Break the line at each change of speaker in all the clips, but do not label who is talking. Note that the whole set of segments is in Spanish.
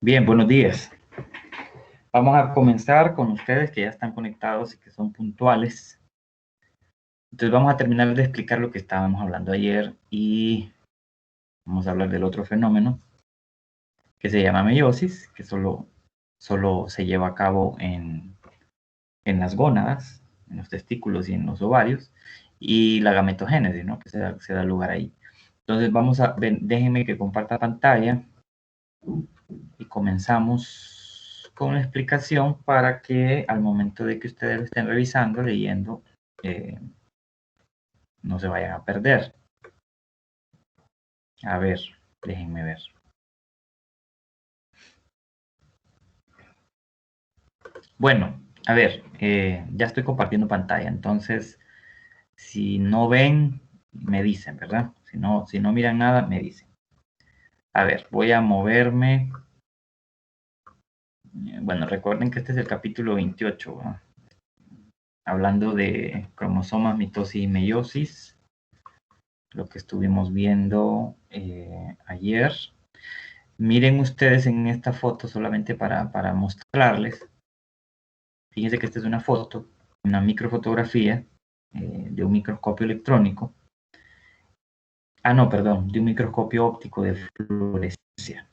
Bien, buenos días. Vamos a comenzar con ustedes que ya están conectados y que son puntuales. Entonces vamos a terminar de explicar lo que estábamos hablando ayer y vamos a hablar del otro fenómeno que se llama meiosis, que solo se lleva a cabo en las gónadas, en los testículos y en los ovarios, y la gametogénesis, ¿no? Que se da lugar ahí. Entonces vamos a ver, déjenme que comparta pantalla y comenzamos con la explicación para que al momento de que ustedes lo estén revisando, leyendo, no se vayan a perder. A ver, déjenme ver. Bueno, a ver, ya estoy compartiendo pantalla, entonces si no ven, me dicen, ¿verdad? Si no miran nada, me dicen. A ver, voy a moverme. Bueno, recuerden que este es el capítulo 28, ¿verdad? Hablando de cromosomas, mitosis y meiosis, lo que estuvimos viendo ayer. Miren ustedes en esta foto solamente para mostrarles. Fíjense que esta es una foto, una microfotografía de un microscopio electrónico. Ah, no, perdón, de un microscopio óptico de fluorescencia.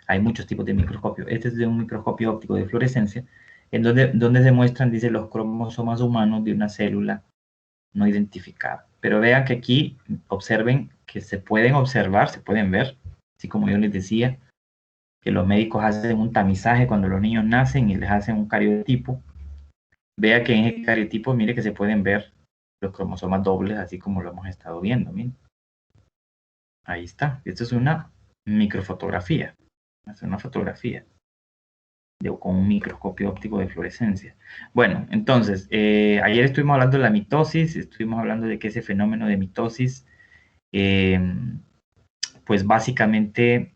Hay muchos tipos de microscopio. Este es de un microscopio óptico de fluorescencia, en donde se muestran, dice, los cromosomas humanos de una célula no identificada. Pero vean que aquí observen que se pueden observar, se pueden ver, así como yo les decía, que los médicos hacen un tamizaje cuando los niños nacen y les hacen un cariotipo. Vea que en ese cariotipo, mire que se pueden ver los cromosomas dobles, así como lo hemos estado viendo. Miren. Ahí está. Esto es una microfotografía. Es una fotografía con un microscopio óptico de fluorescencia. Bueno, entonces, ayer estuvimos hablando de la mitosis, estuvimos hablando de que ese fenómeno de mitosis, pues básicamente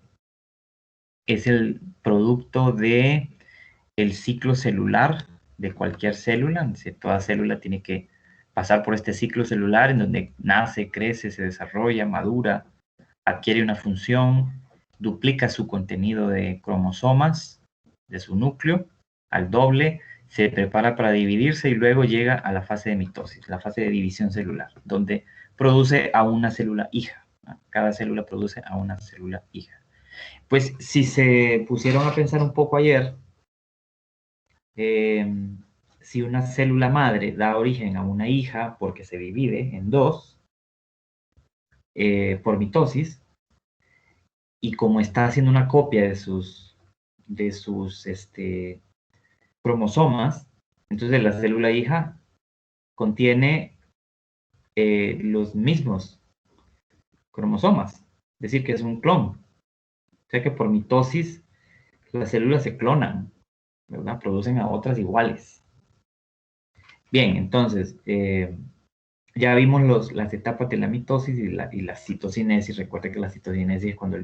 es el producto de el ciclo celular de cualquier célula. Toda célula tiene que pasar por este ciclo celular en donde nace, crece, se desarrolla, madura, adquiere una función, duplica su contenido de cromosomas de su núcleo al doble, se prepara para dividirse y luego llega a la fase de mitosis, la fase de división celular, donde produce a una célula hija. Cada célula produce a una célula hija. Pues si se pusieron a pensar un poco ayer, si una célula madre da origen a una hija porque se divide en dos por mitosis, y como está haciendo una copia de sus cromosomas, entonces la célula hija contiene los mismos cromosomas, es decir, que es un clon. O sea que por mitosis las células se clonan, ¿verdad? Producen a otras iguales. Bien, entonces, ya vimos las etapas de la mitosis y la citocinesis. Recuerda que la citocinesis es cuando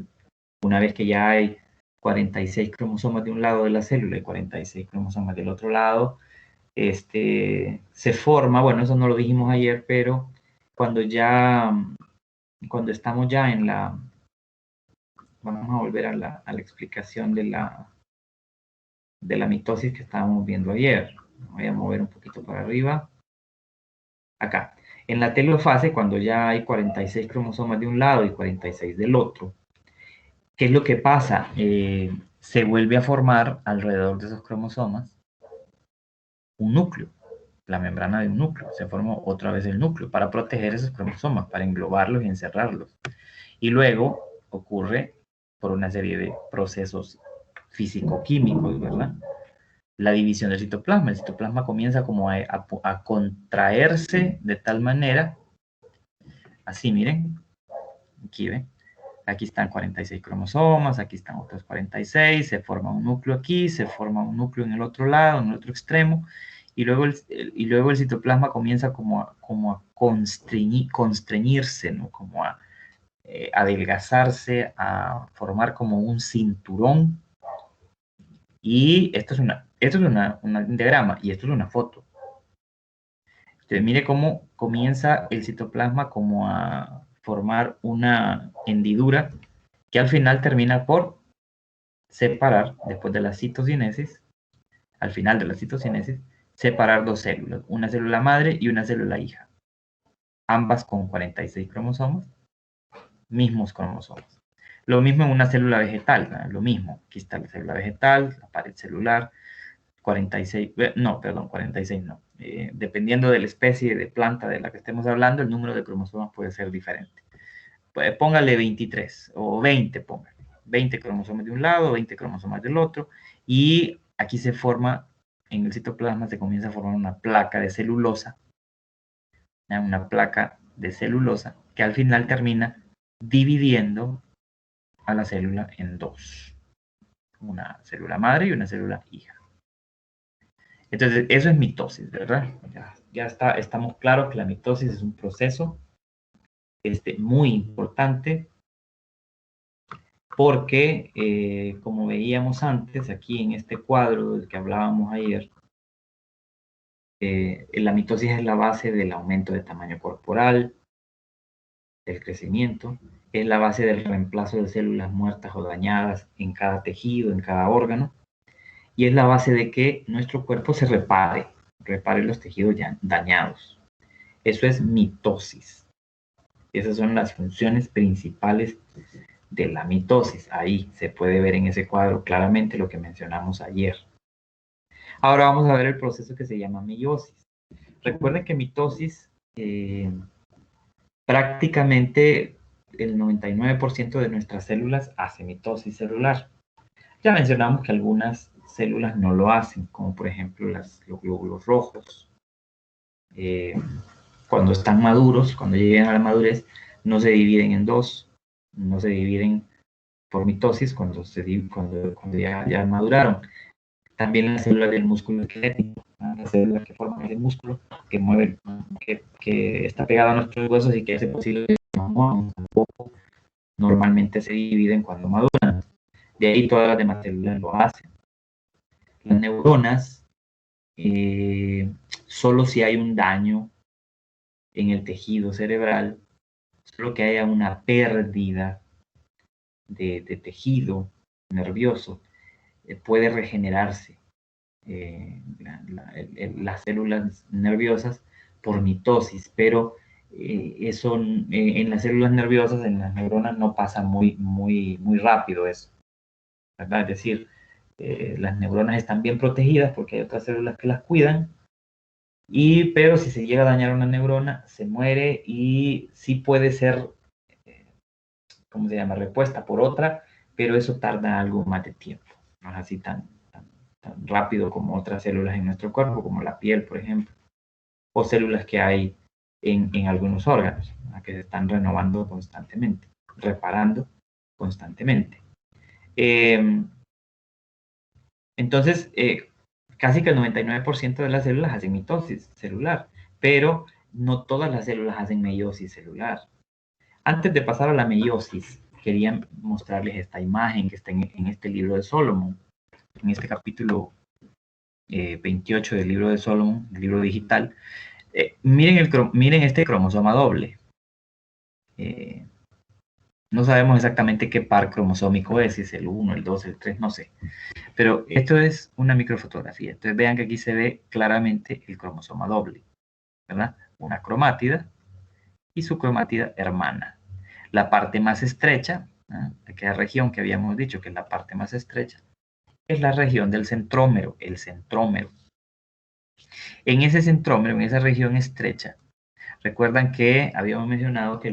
una vez que ya hay 46 cromosomas de un lado de la célula y 46 cromosomas del otro lado, se forma, bueno, eso no lo dijimos ayer, pero cuando estamos ya en vamos a volver a la explicación de la mitosis que estábamos viendo ayer. Voy a mover un poquito para arriba. Acá. En la telofase, cuando ya hay 46 cromosomas de un lado y 46 del otro, ¿qué es lo que pasa? Se vuelve a formar alrededor de esos cromosomas un núcleo, la membrana de un núcleo. Se formó otra vez el núcleo para proteger esos cromosomas, para englobarlos y encerrarlos. Y luego ocurre por una serie de procesos físico-químicos, ¿verdad? La división del citoplasma. El citoplasma comienza como a contraerse de tal manera, así miren, aquí ven, aquí están 46 cromosomas, aquí están otros 46, se forma un núcleo aquí, se forma un núcleo en el otro lado, en el otro extremo, y luego el citoplasma comienza como a constreñirse, ¿no? Como a adelgazarse, a formar como un cinturón. Y esto es un diagrama y esto es una foto. Entonces, mire cómo comienza el citoplasma como a formar una hendidura que al final termina por separar, después de la citocinesis, al final de la citocinesis, separar dos células, una célula madre y una célula hija, ambas con 46 cromosomas, mismos cromosomas. Lo mismo en una célula vegetal, ¿verdad? Lo mismo, aquí está la célula vegetal, la pared celular, 46, no, perdón, 46 no. Dependiendo de la especie de planta de la que estemos hablando, el número de cromosomas puede ser diferente. Pues póngale 23 o 20, póngale. 20 cromosomas de un lado, 20 cromosomas del otro, y aquí se forma, en el citoplasma se comienza a formar una placa de celulosa, ¿ya? Una placa de celulosa que al final termina dividiendo a la célula en dos, una célula madre y una célula hija. Entonces, eso es mitosis, ¿verdad? Ya estamos claros que la mitosis es un proceso muy importante porque, como veíamos antes, aquí en este cuadro del que hablábamos ayer, la mitosis es la base del aumento de tamaño corporal, del crecimiento, es la base del reemplazo de células muertas o dañadas en cada tejido, en cada órgano, y es la base de que nuestro cuerpo se repare los tejidos ya dañados. Eso es mitosis. Esas son las funciones principales de la mitosis. Ahí se puede ver en ese cuadro claramente lo que mencionamos ayer. Ahora vamos a ver el proceso que se llama meiosis. Recuerden que mitosis prácticamente el 99% de nuestras células hace mitosis celular. Ya mencionamos que algunas células no lo hacen, como por ejemplo los glóbulos rojos. Cuando están maduros, cuando lleguen a la madurez, no se dividen en dos, no se dividen por mitosis cuando ya maduraron. También las células del músculo esquelético, ¿no? Las células que forman ese músculo, que mueve, que está pegado a nuestros huesos y que hace posible que tampoco normalmente se dividen cuando maduran. De ahí todas las demás células lo hacen. Las neuronas, solo si hay un daño en el tejido cerebral, solo que haya una pérdida de tejido nervioso, puede regenerarse las células nerviosas por mitosis, pero eso en las células nerviosas, en las neuronas, no pasa muy rápido eso, ¿verdad? Es decir, las neuronas están bien protegidas porque hay otras células que las cuidan, pero si se llega a dañar una neurona, se muere y sí puede ser, ¿cómo se llama?, repuesta por otra, pero eso tarda algo más de tiempo, no es así tan rápido como otras células en nuestro cuerpo, como la piel, por ejemplo, o células que hay en algunos órganos, que se están renovando constantemente, reparando constantemente. Entonces, casi que el 99% de las células hacen mitosis celular, pero no todas las células hacen meiosis celular. Antes de pasar a la meiosis, quería mostrarles esta imagen que está en este libro de Solomon, en este capítulo 28 del libro de Solomon, el libro digital. Miren este cromosoma doble. No sabemos exactamente qué par cromosómico es, si es el 1, el 2, el 3, no sé. Pero esto es una microfotografía. Entonces vean que aquí se ve claramente el cromosoma doble, ¿verdad? Una cromátida y su cromátida hermana. La parte más estrecha, aquella región que habíamos dicho que es la parte más estrecha, es la región del centrómero, el centrómero. En ese centrómero, en esa región estrecha, recuerdan que habíamos mencionado que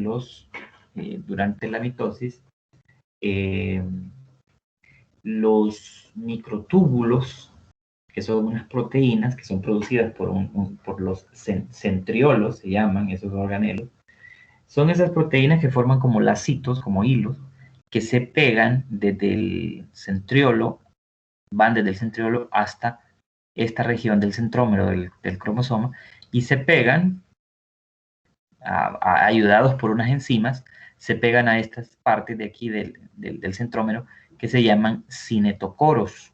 durante la mitosis, los microtúbulos, que son unas proteínas que son producidas por los centriolos, se llaman esos organelos, son esas proteínas que forman como lacitos, como hilos, que se pegan desde el centriolo, van desde el centriolo hasta esta región del centrómero del cromosoma, y se pegan, ayudados por unas enzimas, se pegan a estas partes de aquí del centrómero que se llaman cinetocoros.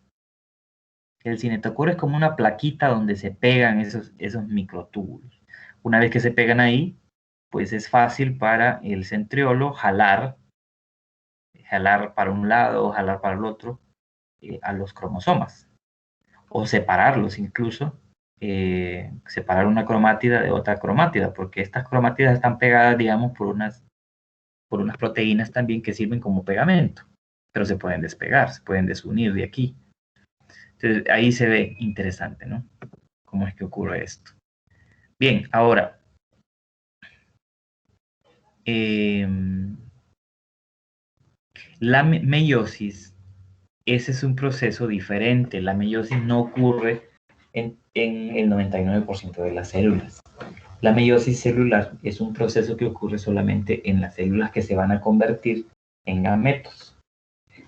El cinetocoro es como una plaquita donde se pegan esos microtúbulos. Una vez que se pegan ahí, pues es fácil para el centriolo jalar para un lado, jalar para el otro, a los cromosomas, o separarlos incluso, separar una cromátida de otra cromátida, porque estas cromátidas están pegadas, digamos, por unas proteínas también que sirven como pegamento, pero se pueden despegar, se pueden desunir de aquí. Entonces ahí se ve interesante, ¿no? ¿Cómo es que ocurre esto? Bien, ahora, la meiosis, ese es un proceso diferente. La meiosis no ocurre en el 99% de las células. La meiosis celular es un proceso que ocurre solamente en las células que se van a convertir en gametos.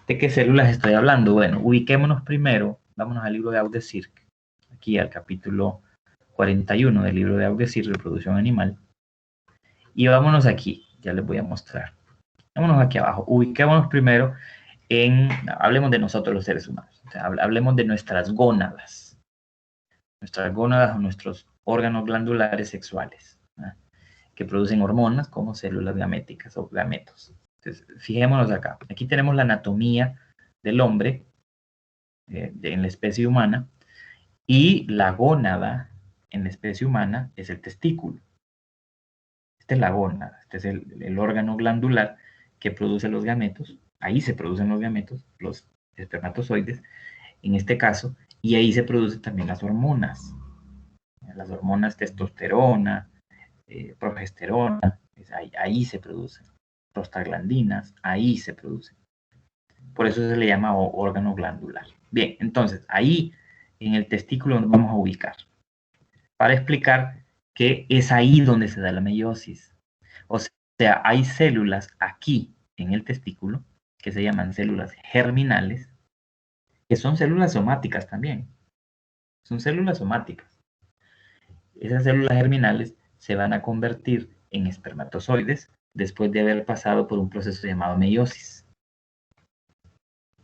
¿De qué células estoy hablando? Bueno, ubiquémonos primero, vámonos al libro de Audesirc, aquí al capítulo 41 del libro de Audesirc, Reproducción Animal, y vámonos aquí, ya les voy a mostrar. Vámonos aquí abajo, ubiquémonos primero hablemos de nosotros los seres humanos, o sea, hablemos de nuestras gónadas o nuestros órganos glandulares sexuales, ¿no?, que producen hormonas como células gaméticas o gametos. Entonces, fijémonos acá. Aquí tenemos la anatomía del hombre en la especie humana, y la gónada en la especie humana es el testículo. Esta es la gónada, este es el órgano glandular que produce los gametos. Ahí se producen los gametos, los espermatozoides, en este caso, y ahí se producen también las hormonas testosterona, progesterona, ahí se producen, prostaglandinas, ahí se producen. Por eso se le llama órgano glandular. Bien, entonces, ahí en el testículo nos vamos a ubicar para explicar que es ahí donde se da la meiosis. O sea, hay células aquí en el testículo que se llaman células germinales, que son células somáticas también. Son células somáticas. Esas células germinales se van a convertir en espermatozoides después de haber pasado por un proceso llamado meiosis.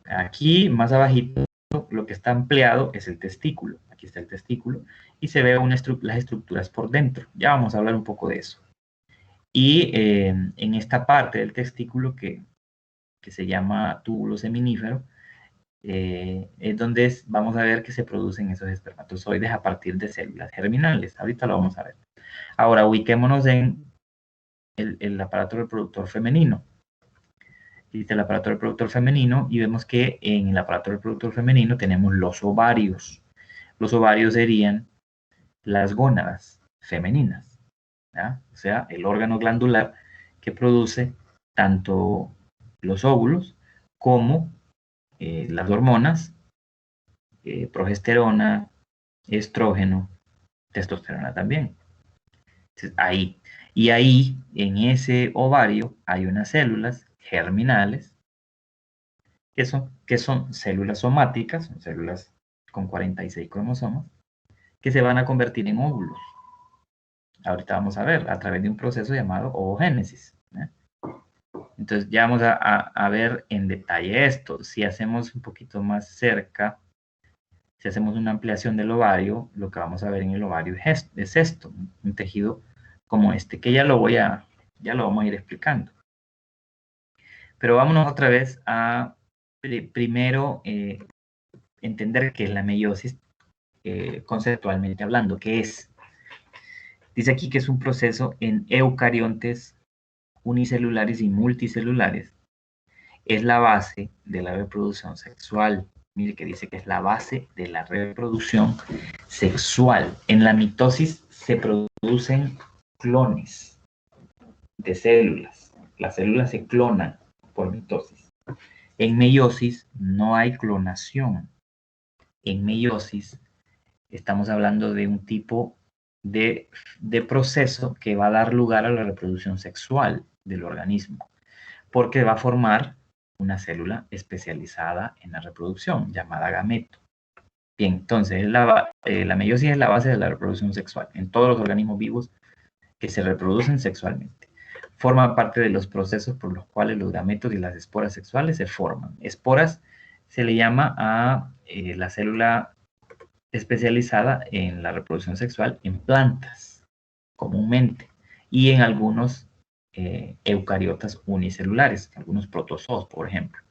Aquí, más abajito, lo que está ampliado es el testículo. Aquí está el testículo y se ve las estructuras por dentro. Ya vamos a hablar un poco de eso. Y en esta parte del testículo que se llama túbulo seminífero, es donde vamos a ver que se producen esos espermatozoides a partir de células germinales. Ahorita lo vamos a ver. Ahora, ubiquémonos en el aparato reproductor femenino. Dice el aparato reproductor femenino y vemos que en el aparato reproductor femenino tenemos los ovarios. Los ovarios serían las gónadas femeninas, ¿ya? O sea, el órgano glandular que produce tanto los óvulos como las hormonas, progesterona, estrógeno, testosterona también. Entonces, ahí. Y ahí, en ese ovario, hay unas células germinales que son células somáticas, son células con 46 cromosomas, que se van a convertir en óvulos. Ahorita vamos a ver, a través de un proceso llamado ovogénesis, ¿eh? Entonces ya vamos a ver en detalle esto. Si hacemos un poquito más cerca, si hacemos una ampliación del ovario, lo que vamos a ver en el ovario es esto, un tejido como este, que ya lo vamos a ir explicando. Pero vámonos otra vez a primero entender qué es la meiosis, conceptualmente hablando, qué es. Dice aquí que es un proceso en eucariontes unicelulares y multicelulares. Es la base de la reproducción sexual. Mire que dice que es la base de la reproducción sexual. En la mitosis se producen clones de células. Las células se clonan por mitosis. En meiosis no hay clonación. En meiosis estamos hablando de un tipo de proceso que va a dar lugar a la reproducción sexual del organismo, porque va a formar una célula especializada en la reproducción, llamada gameto. Bien, entonces la meiosis es la base de la reproducción sexual en todos los organismos vivos que se reproducen sexualmente. Forma parte de los procesos por los cuales los gametos y las esporas sexuales se forman. Esporas se le llama a la célula especializada en la reproducción sexual en plantas, comúnmente, y en algunos eucariotas unicelulares, algunos protozoos, por ejemplo.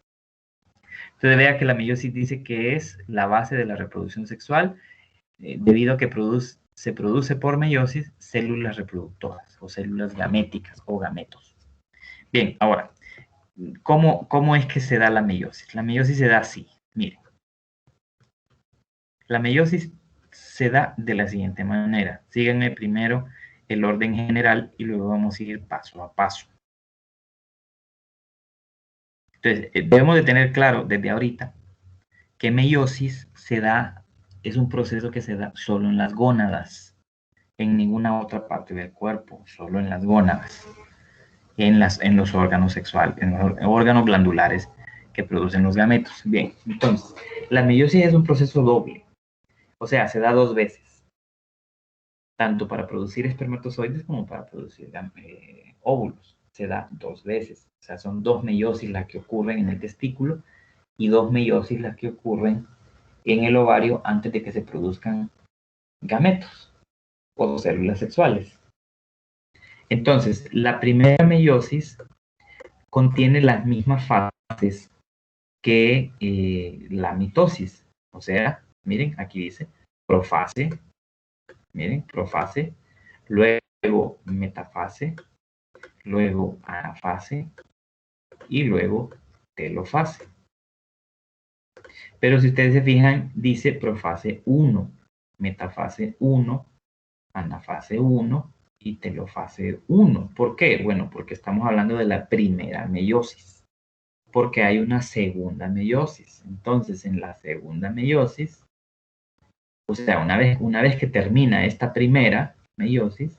Entonces vea que la meiosis dice que es la base de la reproducción sexual, debido a que se produce por meiosis células reproductoras o células gaméticas o gametos. Bien, ahora, ¿cómo es que se da la meiosis? La meiosis se da así, miren. La meiosis se da de la siguiente manera. Síganme primero el orden general y luego vamos a ir paso a paso. Entonces, debemos de tener claro desde ahorita que meiosis se da, es un proceso que se da solo en las gónadas, en ninguna otra parte del cuerpo, solo en las gónadas, en los órganos sexuales, en los órganos glandulares que producen los gametos. Bien, entonces, la meiosis es un proceso doble, o sea, se da dos veces, tanto para producir espermatozoides como para producir óvulos. Se da dos veces, o sea, son dos meiosis las que ocurren en el testículo y dos meiosis las que ocurren en el ovario antes de que se produzcan gametos o células sexuales. Entonces, la primera meiosis contiene las mismas fases que la mitosis. O sea, miren, aquí dice profase, miren, profase, luego metafase, luego anafase y luego telofase. Pero si ustedes se fijan, dice profase 1, metafase 1, anafase 1 y telofase 1. ¿Por qué? Bueno, porque estamos hablando de la primera meiosis. Porque hay una segunda meiosis. Entonces, en la segunda meiosis, o sea, una vez que termina esta primera meiosis,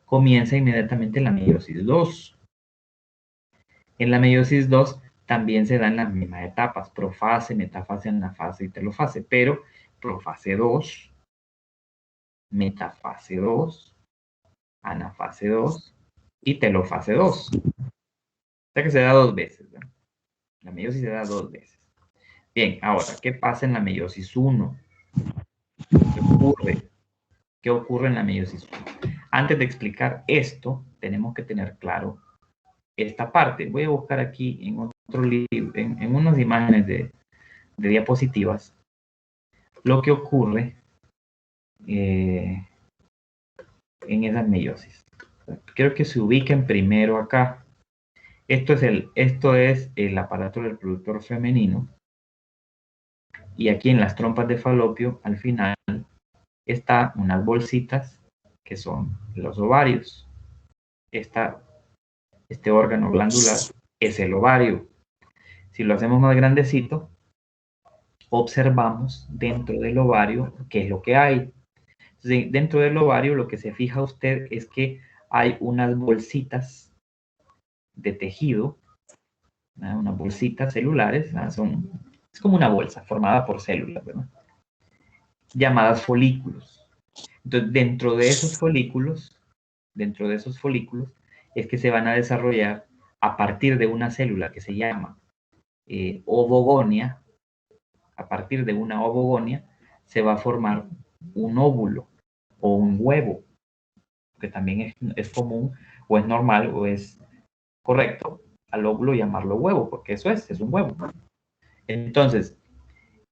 comienza inmediatamente la meiosis 2. En la meiosis 2 también se dan las mismas etapas, profase, metafase, anafase y telofase, pero profase 2, metafase 2, anafase 2 y telofase 2. O sea que se da dos veces, ¿no? La meiosis se da dos veces. Bien, ahora, ¿qué pasa en la meiosis 1? ¿Qué ocurre en la meiosis 1? Antes de explicar esto, tenemos que tener claro esta parte. Voy a buscar aquí en otro libro, en unas imágenes de diapositivas, lo que ocurre en esas meiosis. Quiero que se ubiquen primero acá. Esto es el aparato reproductor femenino. Y aquí en las trompas de falopio, al final, están unas bolsitas que son los ovarios. Este órgano glandular es el ovario. Si lo hacemos más grandecito, observamos dentro del ovario qué es lo que hay. Entonces, dentro del ovario lo que se fija usted es que hay unas bolsitas de tejido, ¿no? Unas bolsitas celulares, ¿no? Es como una bolsa formada por células, ¿verdad? Llamadas folículos. Entonces, dentro de esos folículos, es que se van a desarrollar a partir de una célula que se llama ovogonia. A partir de una ovogonia se va a formar un óvulo o un huevo, que también es común o es normal o es correcto al óvulo llamarlo huevo, porque eso es un huevo. Entonces,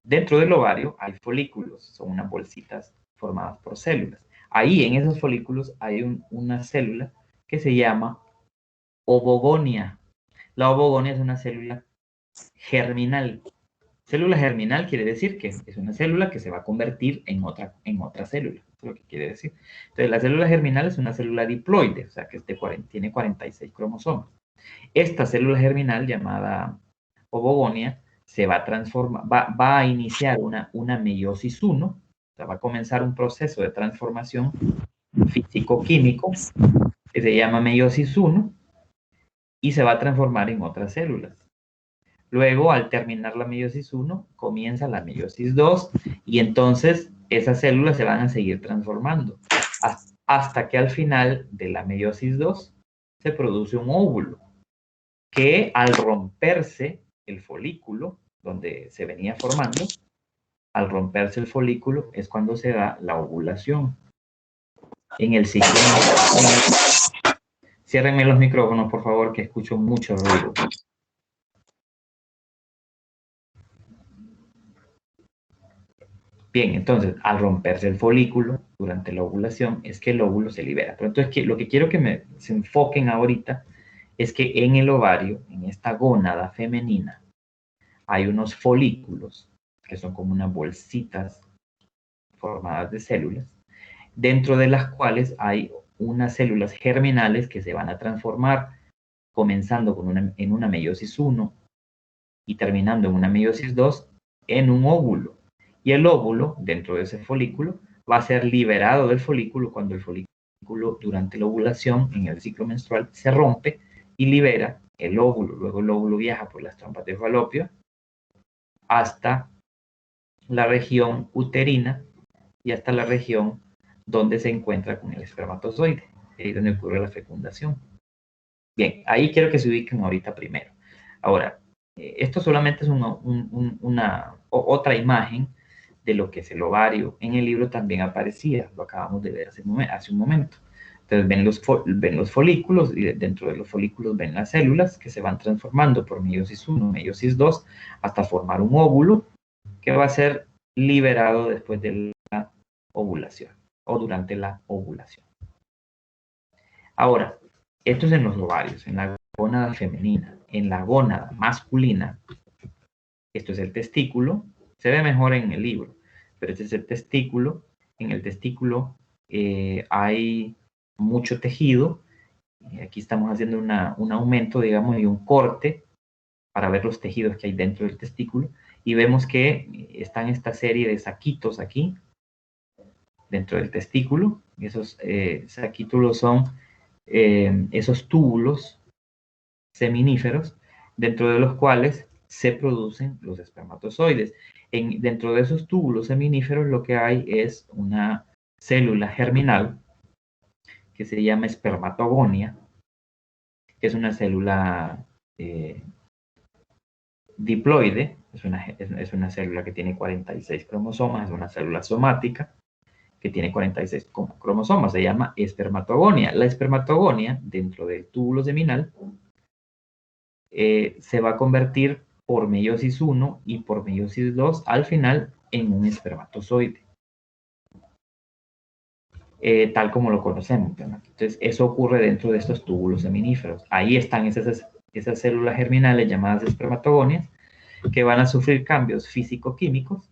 dentro del ovario hay folículos, son unas bolsitas formadas por células. Ahí en esos folículos hay una célula que se llama ovogonia. La ovogonia es una célula germinal. Célula germinal quiere decir que es una célula que se va a convertir en otra célula. Eso es lo que quiere decir. Entonces, la célula germinal es una célula diploide, o sea que tiene 46 cromosomas. Esta célula germinal llamada ovogonia se va a transformar, va a iniciar una meiosis 1, o sea, va a comenzar un proceso de transformación físico-químico que se llama meiosis 1 y se va a transformar en otras células. Luego, al terminar la meiosis 1, comienza la meiosis 2 y entonces esas células se van a seguir transformando hasta que al final de la meiosis 2 se produce un óvulo que al romperse el folículo donde se venía formando, al romperse el folículo es cuando se da la ovulación. En el ciclo. Ciérrenme los micrófonos, por favor, que escucho mucho ruido. Bien, entonces, al romperse el folículo durante la ovulación, es que el óvulo se libera. Pero entonces, lo que quiero que se enfoquen ahorita es que en el ovario, en esta gónada femenina, hay unos folículos, que son como unas bolsitas formadas de células, dentro de las cuales hay unas células germinales que se van a transformar, comenzando en una meiosis 1 y terminando en una meiosis 2, en un óvulo. Y el óvulo, dentro de ese folículo, va a ser liberado del folículo cuando el folículo, durante la ovulación, en el ciclo menstrual, se rompe y libera el óvulo. Luego el óvulo viaja por las trompas de falopio hasta la región uterina y hasta la región donde se encuentra con el espermatozoide, ahí es donde ocurre la fecundación. Bien, ahí quiero que se ubiquen ahorita primero. Ahora, esto solamente es otra imagen de lo que es el ovario. En el libro también aparecía, lo acabamos de ver hace un momento. Entonces ven los folículos y dentro de los folículos ven las células que se van transformando por meiosis 1, meiosis 2, hasta formar un óvulo que va a ser liberado después de la ovulación o durante la ovulación. Ahora, esto es en los ovarios, en la gónada femenina. En la gónada masculina, esto es el testículo, se ve mejor en el libro, pero este es el testículo. En el testículo hay mucho tejido. Aquí estamos haciendo un aumento, digamos, y un corte para ver los tejidos que hay dentro del testículo. Y vemos que están esta serie de saquitos aquí, dentro del testículo. Esos saquitos son esos túbulos seminíferos, dentro de los cuales se producen los espermatozoides. Dentro de esos túbulos seminíferos lo que hay es una célula germinal que se llama espermatogonia, que es una célula diploide, es una célula que tiene 46 cromosomas, es una célula somática que tiene 46 cromosomas, se llama espermatogonia. La espermatogonia, dentro del túbulo seminal, se va a convertir por meiosis 1 y por meiosis 2 al final en un espermatozoide, tal como lo conocemos, ¿verdad? Entonces, eso ocurre dentro de estos túbulos seminíferos. Ahí están esas células germinales llamadas espermatogonias que van a sufrir cambios físico-químicos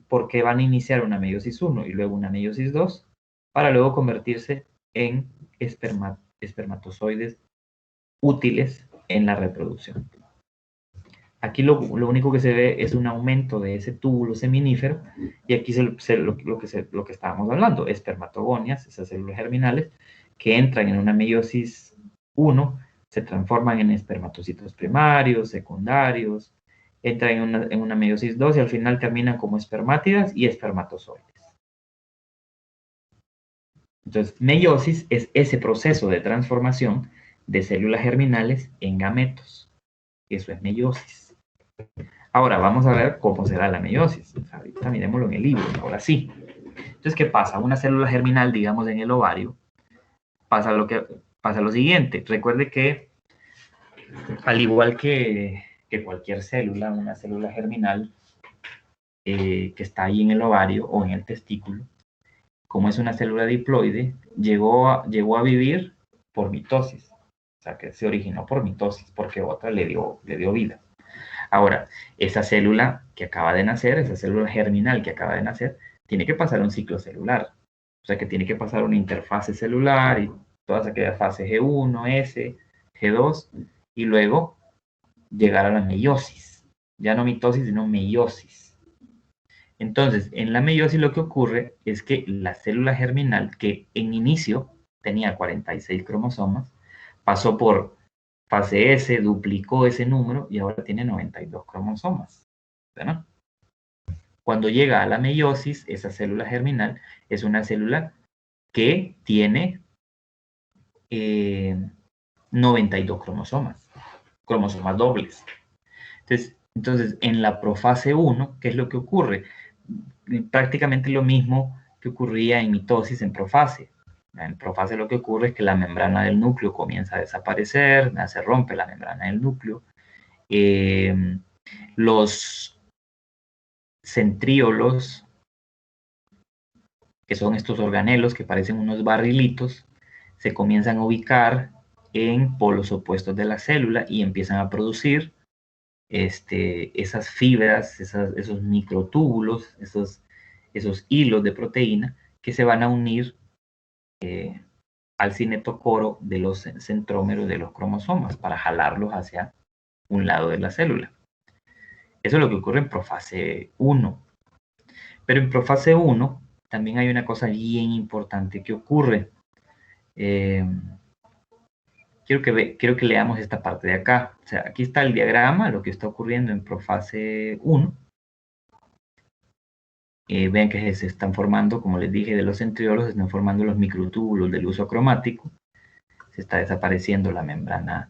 porque van a iniciar una meiosis 1 y luego una meiosis 2 para luego convertirse en espermatozoides útiles en la reproducción. Aquí lo único que se ve es un aumento de ese túbulo seminífero y aquí lo que estábamos hablando, espermatogonias, esas células germinales que entran en una meiosis 1, se transforman en espermatocitos primarios, secundarios, entran en una meiosis 2 y al final terminan como espermátidas y espermatozoides. Entonces, meiosis es ese proceso de transformación de células germinales en gametos. Eso es meiosis. Ahora vamos a ver cómo se da la meiosis. Ahorita miremoslo en el libro, ahora sí. Entonces, ¿qué pasa? Una célula germinal, digamos, en el ovario, pasa lo siguiente. Recuerde que, al igual que cualquier célula, una célula germinal que está ahí en el ovario o en el testículo, como es una célula diploide, llegó a vivir por mitosis. O sea, que se originó por mitosis, porque otra le dio vida. Ahora, esa célula que acaba de nacer, esa célula germinal que acaba de nacer, tiene que pasar un ciclo celular. O sea, que tiene que pasar una interfase celular y todas aquellas fases G1, S, G2, y luego llegar a la meiosis. Ya no mitosis, sino meiosis. Entonces, en la meiosis lo que ocurre es que la célula germinal, que en inicio tenía 46 cromosomas, pasó por fase S, duplicó ese número y ahora tiene 92 cromosomas. ¿Verdad? Cuando llega a la meiosis, esa célula germinal es una célula que tiene 92 cromosomas dobles. Entonces, en la profase 1, ¿qué es lo que ocurre? Prácticamente lo mismo que ocurría en mitosis en profase. En profase lo que ocurre es que la membrana del núcleo comienza a desaparecer, se rompe la membrana del núcleo. Los centríolos que son estos organelos que parecen unos barrilitos, se comienzan a ubicar en polos opuestos de la célula y empiezan a producir esas fibras, esos microtúbulos, esos hilos de proteína que se van a unir al cinetocoro de los centrómeros de los cromosomas para jalarlos hacia un lado de la célula. Eso es lo que ocurre en profase 1. Pero en profase 1 también hay una cosa bien importante que ocurre. Quiero que leamos esta parte de acá. O sea, aquí está el diagrama, lo que está ocurriendo en profase 1. Vean que se están formando, como les dije, de los centriolos, se están formando los microtúbulos del uso cromático. Se está desapareciendo la membrana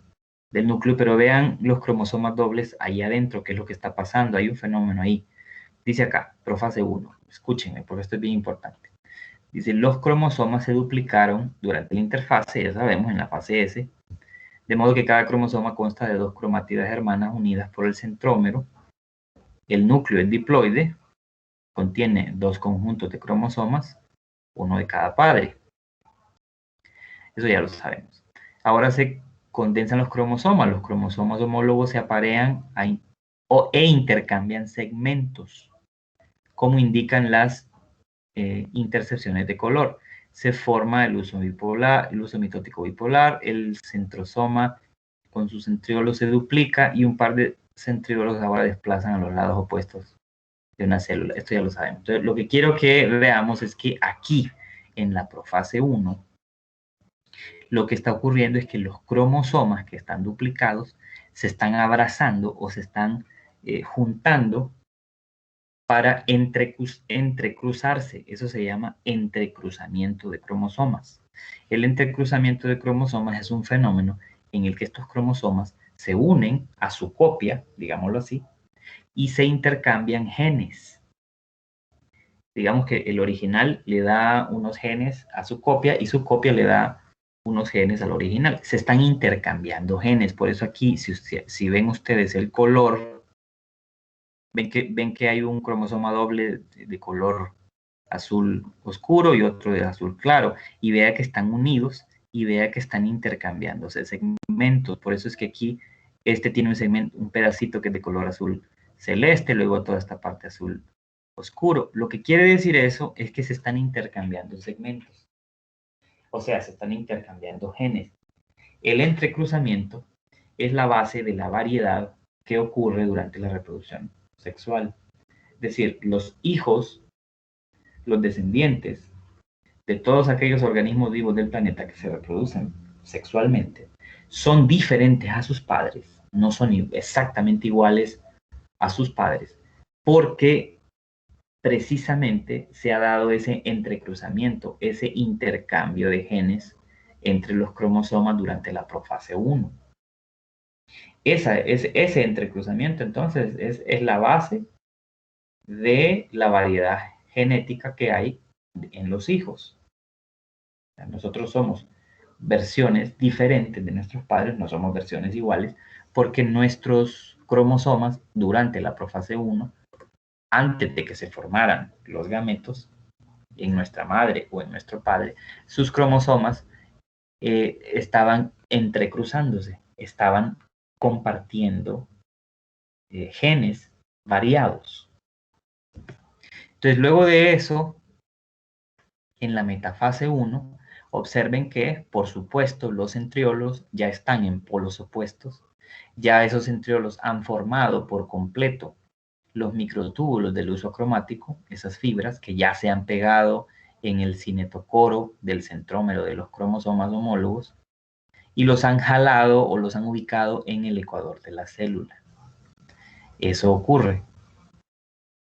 del núcleo, pero vean los cromosomas dobles ahí adentro, qué es lo que está pasando. Hay un fenómeno ahí. Dice acá, profase 1. Escúchenme, porque esto es bien importante. Dice, los cromosomas se duplicaron durante la interfase, ya sabemos, en la fase S, de modo que cada cromosoma consta de 2 cromátidas hermanas unidas por el centrómero. El núcleo es diploide, contiene 2 conjuntos de cromosomas, uno de cada padre. Eso ya lo sabemos. Ahora se condensan los cromosomas homólogos se aparean e intercambian segmentos, como indican las intercepciones de color. Se forma el uso bipolar, el uso mitótico bipolar, el centrosoma con sus centriolos se duplica y un par de centriolos ahora desplazan a los lados opuestos de una célula. Esto ya lo sabemos. Entonces, lo que quiero que veamos es que aquí, en la profase 1, lo que está ocurriendo es que los cromosomas que están duplicados se están abrazando o se están juntando para entrecruzarse. Eso se llama entrecruzamiento de cromosomas. El entrecruzamiento de cromosomas es un fenómeno en el que estos cromosomas se unen a su copia, digámoslo así, y se intercambian genes. Digamos que el original le da unos genes a su copia y su copia le da unos genes al original. Se están intercambiando genes. Por eso aquí, si ven ustedes el color, ven que hay un cromosoma doble de color azul oscuro y otro de azul claro. Y vea que están unidos y vea que están intercambiándose segmentos. Por eso es que aquí este tiene un segmento, un pedacito que es de color azul celeste, luego toda esta parte azul oscuro. Lo que quiere decir eso es que se están intercambiando segmentos. O sea, se están intercambiando genes. El entrecruzamiento es la base de la variedad que ocurre durante la reproducción sexual. Es decir, los hijos, los descendientes de todos aquellos organismos vivos del planeta que se reproducen sexualmente son diferentes a sus padres, no son exactamente iguales a sus padres, porque precisamente se ha dado ese entrecruzamiento, ese intercambio de genes entre los cromosomas durante la profase 1. Ese entrecruzamiento entonces es la base de la variedad genética que hay en los hijos. Nosotros somos versiones diferentes de nuestros padres, no somos versiones iguales, porque nuestros cromosomas durante la profase 1, antes de que se formaran los gametos, en nuestra madre o en nuestro padre, sus cromosomas estaban entrecruzándose, estaban compartiendo genes variados. Entonces, luego de eso, en la metafase 1, observen que, por supuesto, los centriolos ya están en polos opuestos. Ya esos centriolos han formado por completo los microtúbulos del uso cromático, esas fibras que ya se han pegado en el cinetocoro del centrómero de los cromosomas homólogos y los han jalado o los han ubicado en el ecuador de la célula. Eso ocurre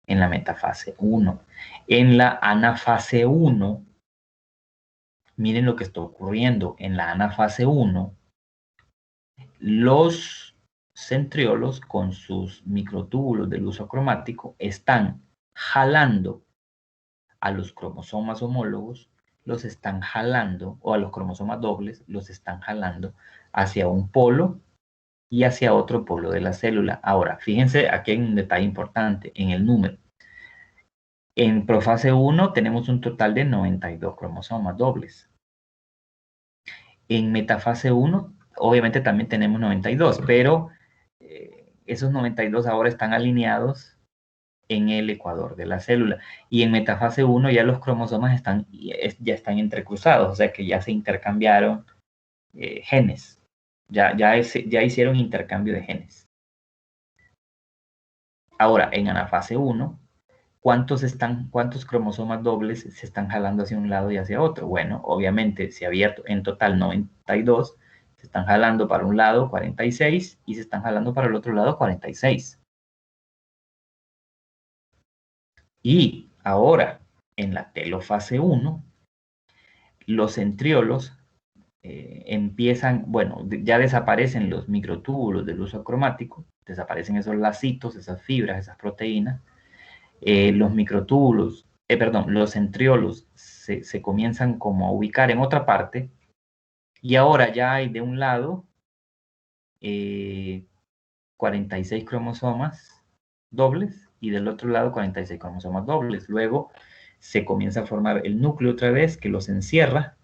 en la metafase 1. En la anafase 1, miren lo que está ocurriendo. En la anafase 1, los centriolos con sus microtúbulos del uso cromático están jalando a los cromosomas homólogos, los están jalando, o a los cromosomas dobles, los están jalando hacia un polo y hacia otro polo de la célula. Ahora, fíjense, aquí hay un detalle importante en el número. En profase 1 tenemos un total de 92 cromosomas dobles. En metafase 1, obviamente también tenemos 92, pero esos 92 ahora están alineados en el ecuador de la célula. Y en metafase 1 ya los cromosomas ya están entrecruzados, o sea que ya se intercambiaron genes. Ya hicieron intercambio de genes. Ahora, en anafase 1, ¿cuántos cromosomas dobles se están jalando hacia un lado y hacia otro? Bueno, obviamente se ha abierto en total 92, se están jalando para un lado 46 y se están jalando para el otro lado 46. Y ahora, en la telofase 1, los centriolos empiezan, bueno, ya desaparecen los microtúbulos del uso cromático, desaparecen esos lacitos, esas fibras, esas proteínas, los microtúbulos, los centriolos se comienzan como a ubicar en otra parte y ahora ya hay de un lado 46 cromosomas dobles y del otro lado 46 cromosomas dobles. Luego se comienza a formar el núcleo otra vez que los encierra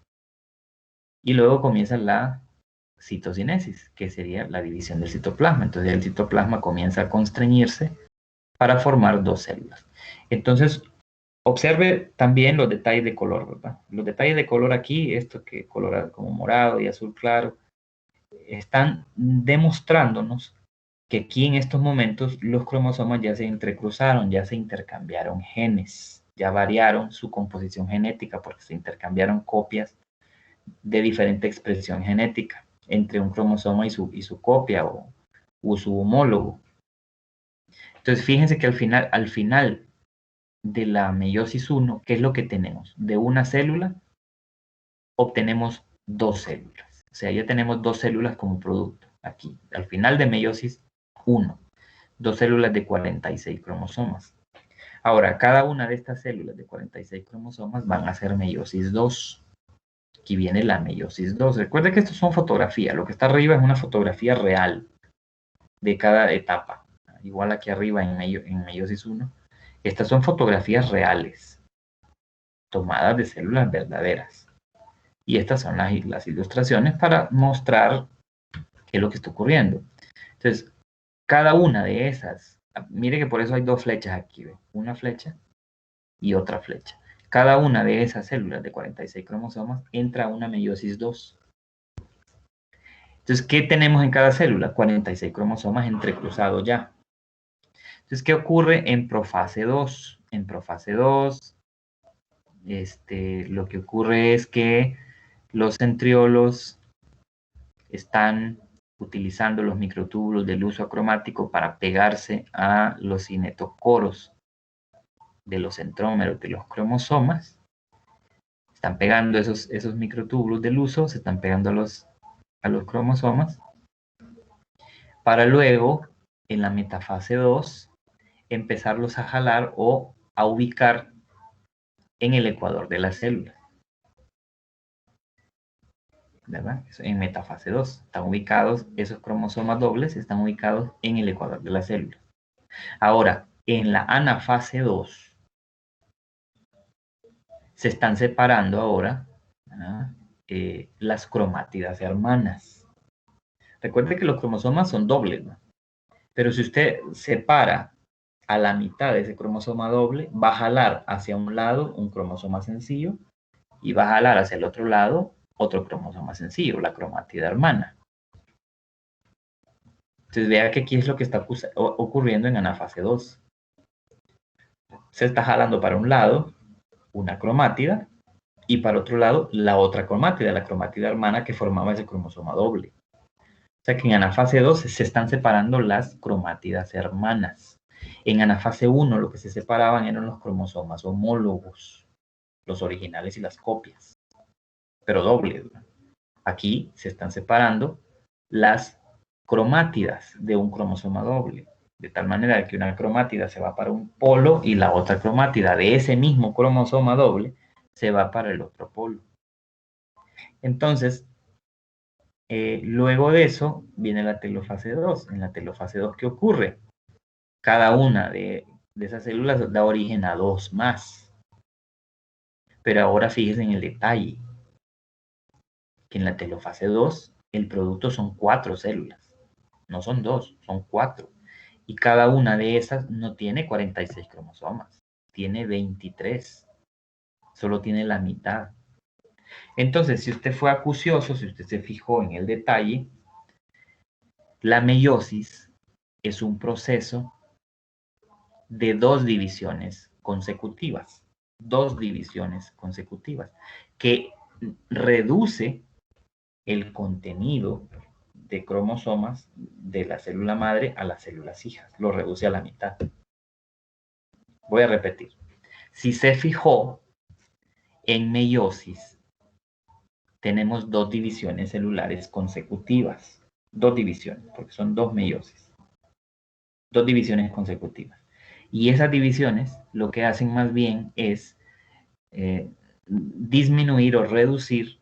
y luego comienza la citocinesis, que sería la división del citoplasma. Entonces el citoplasma comienza a constreñirse para formar dos células. Entonces, observe también los detalles de color, ¿verdad? Los detalles de color aquí, esto que colora como morado y azul claro, están demostrándonos que aquí en estos momentos los cromosomas ya se entrecruzaron, ya se intercambiaron genes, ya variaron su composición genética porque se intercambiaron copias de diferente expresión genética entre un cromosoma y su copia o su homólogo. Entonces, fíjense que al final de la meiosis 1, ¿qué es lo que tenemos? De una célula obtenemos dos células. O sea, ya tenemos dos células como producto aquí. Al final de meiosis 1, dos células de 46 cromosomas. Ahora, cada una de estas células de 46 cromosomas van a ser meiosis 2. Aquí viene la meiosis 2. Recuerden que estos son fotografías. Lo que está arriba es una fotografía real de cada etapa. Igual aquí arriba en meiosis 1. Estas son fotografías reales, tomadas de células verdaderas. Y estas son las ilustraciones para mostrar qué es lo que está ocurriendo. Entonces, cada una de esas, mire que por eso hay dos flechas aquí, ¿ve? Una flecha y otra flecha. Cada una de esas células de 46 cromosomas entra a una meiosis 2. Entonces, ¿qué tenemos en cada célula? 46 cromosomas entrecruzados ya. Entonces, ¿qué ocurre en profase 2? En profase 2, lo que ocurre es que los centriolos están utilizando los microtúbulos del uso acromático para pegarse a los cinetocoros de los centrómeros de los cromosomas. Están pegando esos microtúbulos del uso, se están pegando a los cromosomas, para luego, en la metafase 2, empezarlos a jalar o a ubicar en el ecuador de la célula. ¿Verdad? En metafase 2. Están ubicados, esos cromosomas dobles están ubicados en el ecuador de la célula. Ahora, en la anafase 2, se están separando ahora las cromátidas hermanas. Recuerde que los cromosomas son dobles, ¿no? Pero si usted separa a la mitad de ese cromosoma doble, va a jalar hacia un lado un cromosoma sencillo y va a jalar hacia el otro lado otro cromosoma sencillo, la cromátida hermana. Entonces vea que aquí es lo que está ocurriendo en anafase 2. Se está jalando para un lado una cromátida y para otro lado la otra cromátida, la cromátida hermana que formaba ese cromosoma doble. O sea que en anafase 2 se están separando las cromátidas hermanas. En anafase 1 lo que se separaban eran los cromosomas homólogos, los originales y las copias, pero dobles. Aquí se están separando las cromátidas de un cromosoma doble, de tal manera que una cromátida se va para un polo y la otra cromátida de ese mismo cromosoma doble se va para el otro polo. Entonces, luego de eso viene la telofase 2. En la telofase 2, ¿qué ocurre? Cada una de de esas células da origen a 2 más. Pero ahora fíjense en el detalle, que en la telofase 2 el producto son 4 células. No son 2, son 4. Y cada una de esas no tiene 46 cromosomas, tiene 23. Solo tiene la mitad. Entonces, si usted fue acucioso, si usted se fijó en el detalle, la meiosis es un proceso de 2 divisiones consecutivas. 2 divisiones consecutivas que reduce el contenido de cromosomas de la célula madre a las células hijas. Lo reduce a la mitad. Voy a repetir. Si se fijó en meiosis, tenemos 2 divisiones celulares consecutivas. 2 divisiones, porque son 2 meiosis. 2 divisiones consecutivas. Y esas divisiones lo que hacen más bien es disminuir o reducir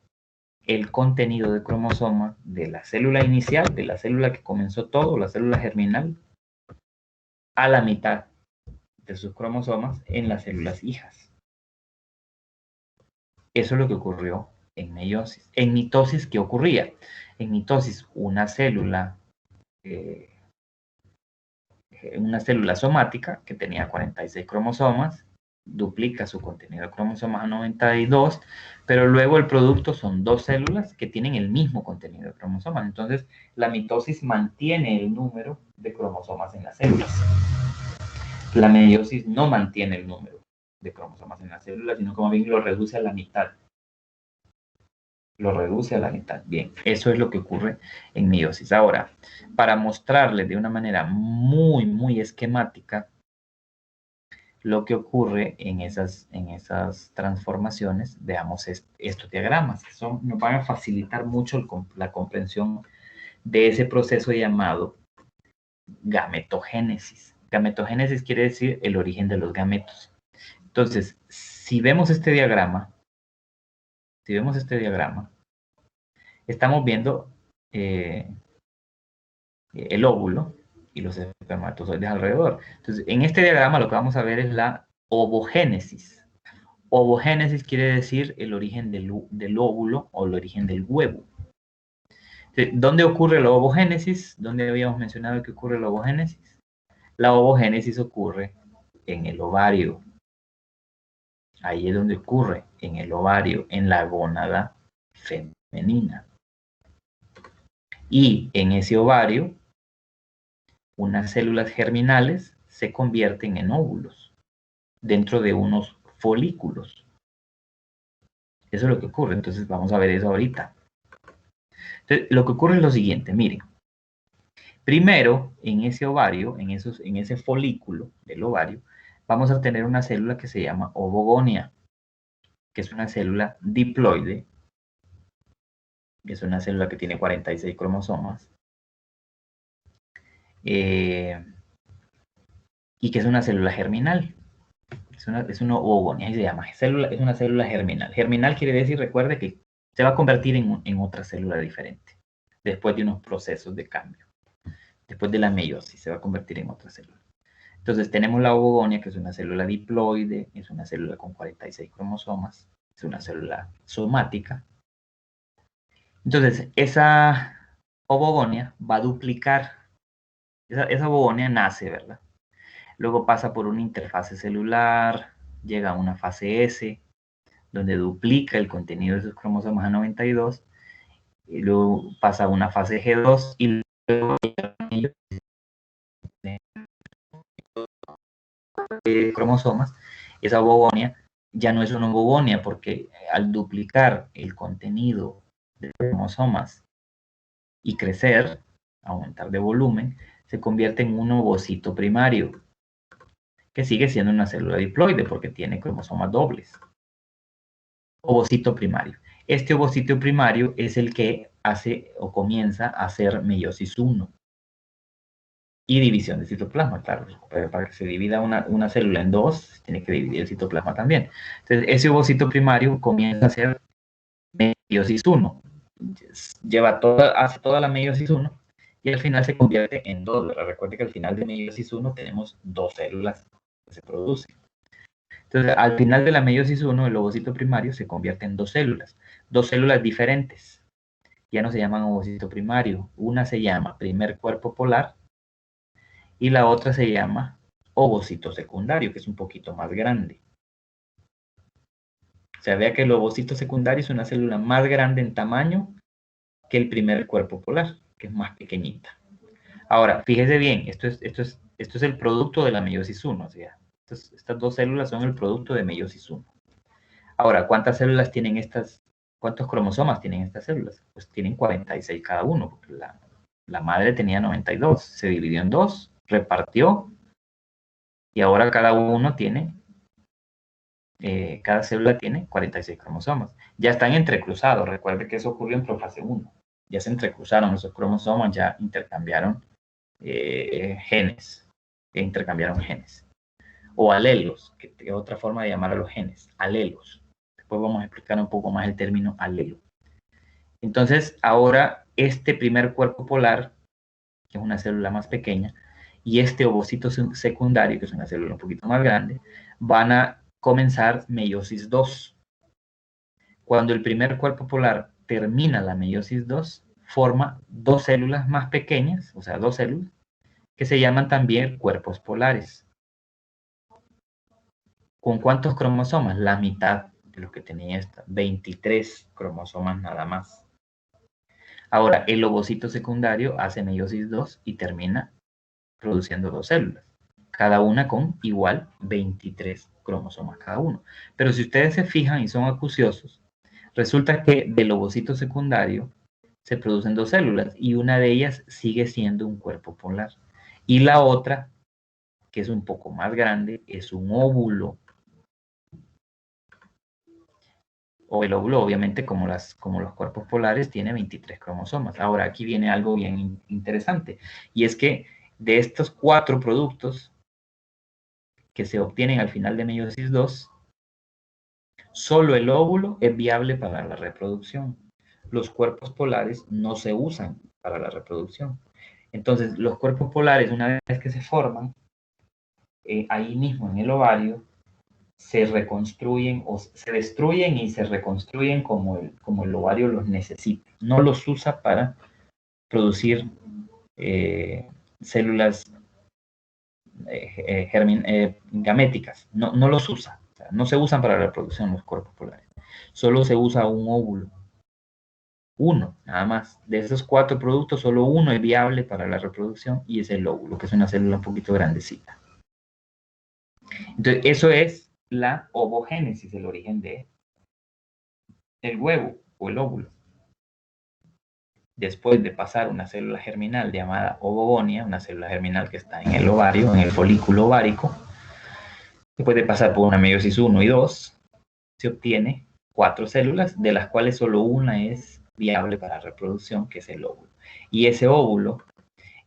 el contenido de cromosoma de la célula inicial, de la célula que comenzó todo, la célula germinal, a la mitad de sus cromosomas en las células hijas. Eso es lo que ocurrió en meiosis. En mitosis, ¿qué ocurría? En mitosis, una célula somática que tenía 46 cromosomas, duplica su contenido de cromosomas a 92, pero luego el producto son 2 células que tienen el mismo contenido de cromosomas. Entonces, la mitosis mantiene el número de cromosomas en las células. La meiosis no mantiene el número de cromosomas en las células, sino como bien lo reduce a la mitad. Lo reduce a la mitad. Bien, eso es lo que ocurre en meiosis. Ahora, para mostrarles de una manera muy, muy esquemática lo que ocurre en esas transformaciones, veamos estos diagramas, que nos van a facilitar mucho la comprensión de ese proceso llamado gametogénesis. Gametogénesis quiere decir el origen de los gametos. Entonces, si vemos este diagrama, estamos viendo el óvulo y los espermatozoides alrededor. Entonces, en este diagrama lo que vamos a ver es la ovogénesis. Ovogénesis quiere decir el origen del óvulo o el origen del huevo. Entonces, ¿dónde ocurre la ovogénesis? ¿Dónde habíamos mencionado que ocurre la ovogénesis? La ovogénesis ocurre en el ovario. Ahí es donde ocurre, en el ovario, en la gónada femenina. Y en ese ovario, unas células germinales se convierten en óvulos dentro de unos folículos. Eso es lo que ocurre. Entonces vamos a ver eso ahorita. Entonces, lo que ocurre es lo siguiente, miren. Primero, en ese ovario, en ese folículo del ovario, vamos a tener una célula que se llama ovogonia, que es una célula diploide, que es una célula que tiene 46 cromosomas, y que es una célula germinal. Es una ovogonia, así se llama. Es una célula germinal. Germinal quiere decir, recuerde, que se va a convertir en otra célula diferente, después de unos procesos de cambio. Después de la meiosis, se va a convertir en otra célula. Entonces tenemos la ovogonia, que es una célula diploide, es una célula con 46 cromosomas, es una célula somática. Entonces, esa ovogonia va a duplicar, esa ovogonia nace, ¿verdad? Luego pasa por una interfase celular, llega a una fase S, donde duplica el contenido de sus cromosomas a 92, y luego pasa a una fase G2 y luego cromosomas, esa ovogonia ya no es una ovogonia porque al duplicar el contenido de cromosomas y crecer, aumentar de volumen, se convierte en un ovocito primario, que sigue siendo una célula diploide porque tiene cromosomas dobles. Ovocito primario. Este ovocito primario es el que hace o comienza a hacer meiosis 1. Y división de citoplasma, claro. Para que se divida una célula en 2, tiene que dividir el citoplasma también. Entonces, ese ovocito primario comienza a hacer meiosis 1. Hace toda la meiosis 1 y al final se convierte en 2. Recuerde que al final de meiosis 1 tenemos 2 células se produce. Entonces, al final de la meiosis 1, el ovocito primario se convierte en dos células diferentes. Ya no se llaman ovocito primario. Una se llama primer cuerpo polar y la otra se llama ovocito secundario, que es un poquito más grande. O sea, vea que el ovocito secundario es una célula más grande en tamaño que el primer cuerpo polar, que es más pequeñita. Ahora, fíjese bien, esto es el producto de la meiosis 1, o sea, estas dos células son el producto de meiosis 1. Ahora, ¿cuántas células tienen cuántos cromosomas tienen estas células? Pues tienen 46 cada uno, porque la madre tenía 92, se dividió en dos, repartió, y ahora cada uno tiene, cada célula tiene 46 cromosomas. Ya están entrecruzados, recuerde que eso ocurrió en profase 1. Ya se entrecruzaron esos cromosomas, ya intercambiaron genes, o alelos, que es otra forma de llamar a los genes, alelos. Después vamos a explicar un poco más el término alelo. Entonces, ahora este primer cuerpo polar, que es una célula más pequeña, y este ovocito secundario, que es una célula un poquito más grande, van a comenzar meiosis 2. Cuando el primer cuerpo polar termina la meiosis 2, forma dos células más pequeñas, o sea, dos células, que se llaman también cuerpos polares. ¿Con cuántos cromosomas? La mitad de los que tenía esta, 23 cromosomas nada más. Ahora, el ovocito secundario hace meiosis 2 y termina produciendo dos células, cada una con igual 23 cromosomas cada uno. Pero si ustedes se fijan y son acuciosos, resulta que del ovocito secundario se producen dos células y una de ellas sigue siendo un cuerpo polar. Y la otra, que es un poco más grande, es un óvulo. O el óvulo, obviamente, como los cuerpos polares, tiene 23 cromosomas. Ahora, aquí viene algo bien interesante, y es que de estos 4 productos que se obtienen al final de meiosis 2, solo el óvulo es viable para la reproducción. Los cuerpos polares no se usan para la reproducción. Entonces, los cuerpos polares, una vez que se forman, ahí mismo en el ovario, se reconstruyen o se destruyen y se reconstruyen como el ovario los necesita. No los usa para producir células gaméticas. No los usa. O sea, no se usan para la reproducción los cuerpos polares. Solo se usa un óvulo. Uno, nada más. De esos 4 productos, solo uno es viable para la reproducción y es el óvulo, que es una célula un poquito grandecita. Entonces, eso es la ovogénesis, el origen del huevo o el óvulo. Después de pasar una célula germinal llamada ovogonia, una célula germinal que está en el ovario, en el folículo ovárico, después de pasar por una meiosis 1 y 2, se obtiene 4 células, de las cuales solo una es viable para reproducción, que es el óvulo. Y ese óvulo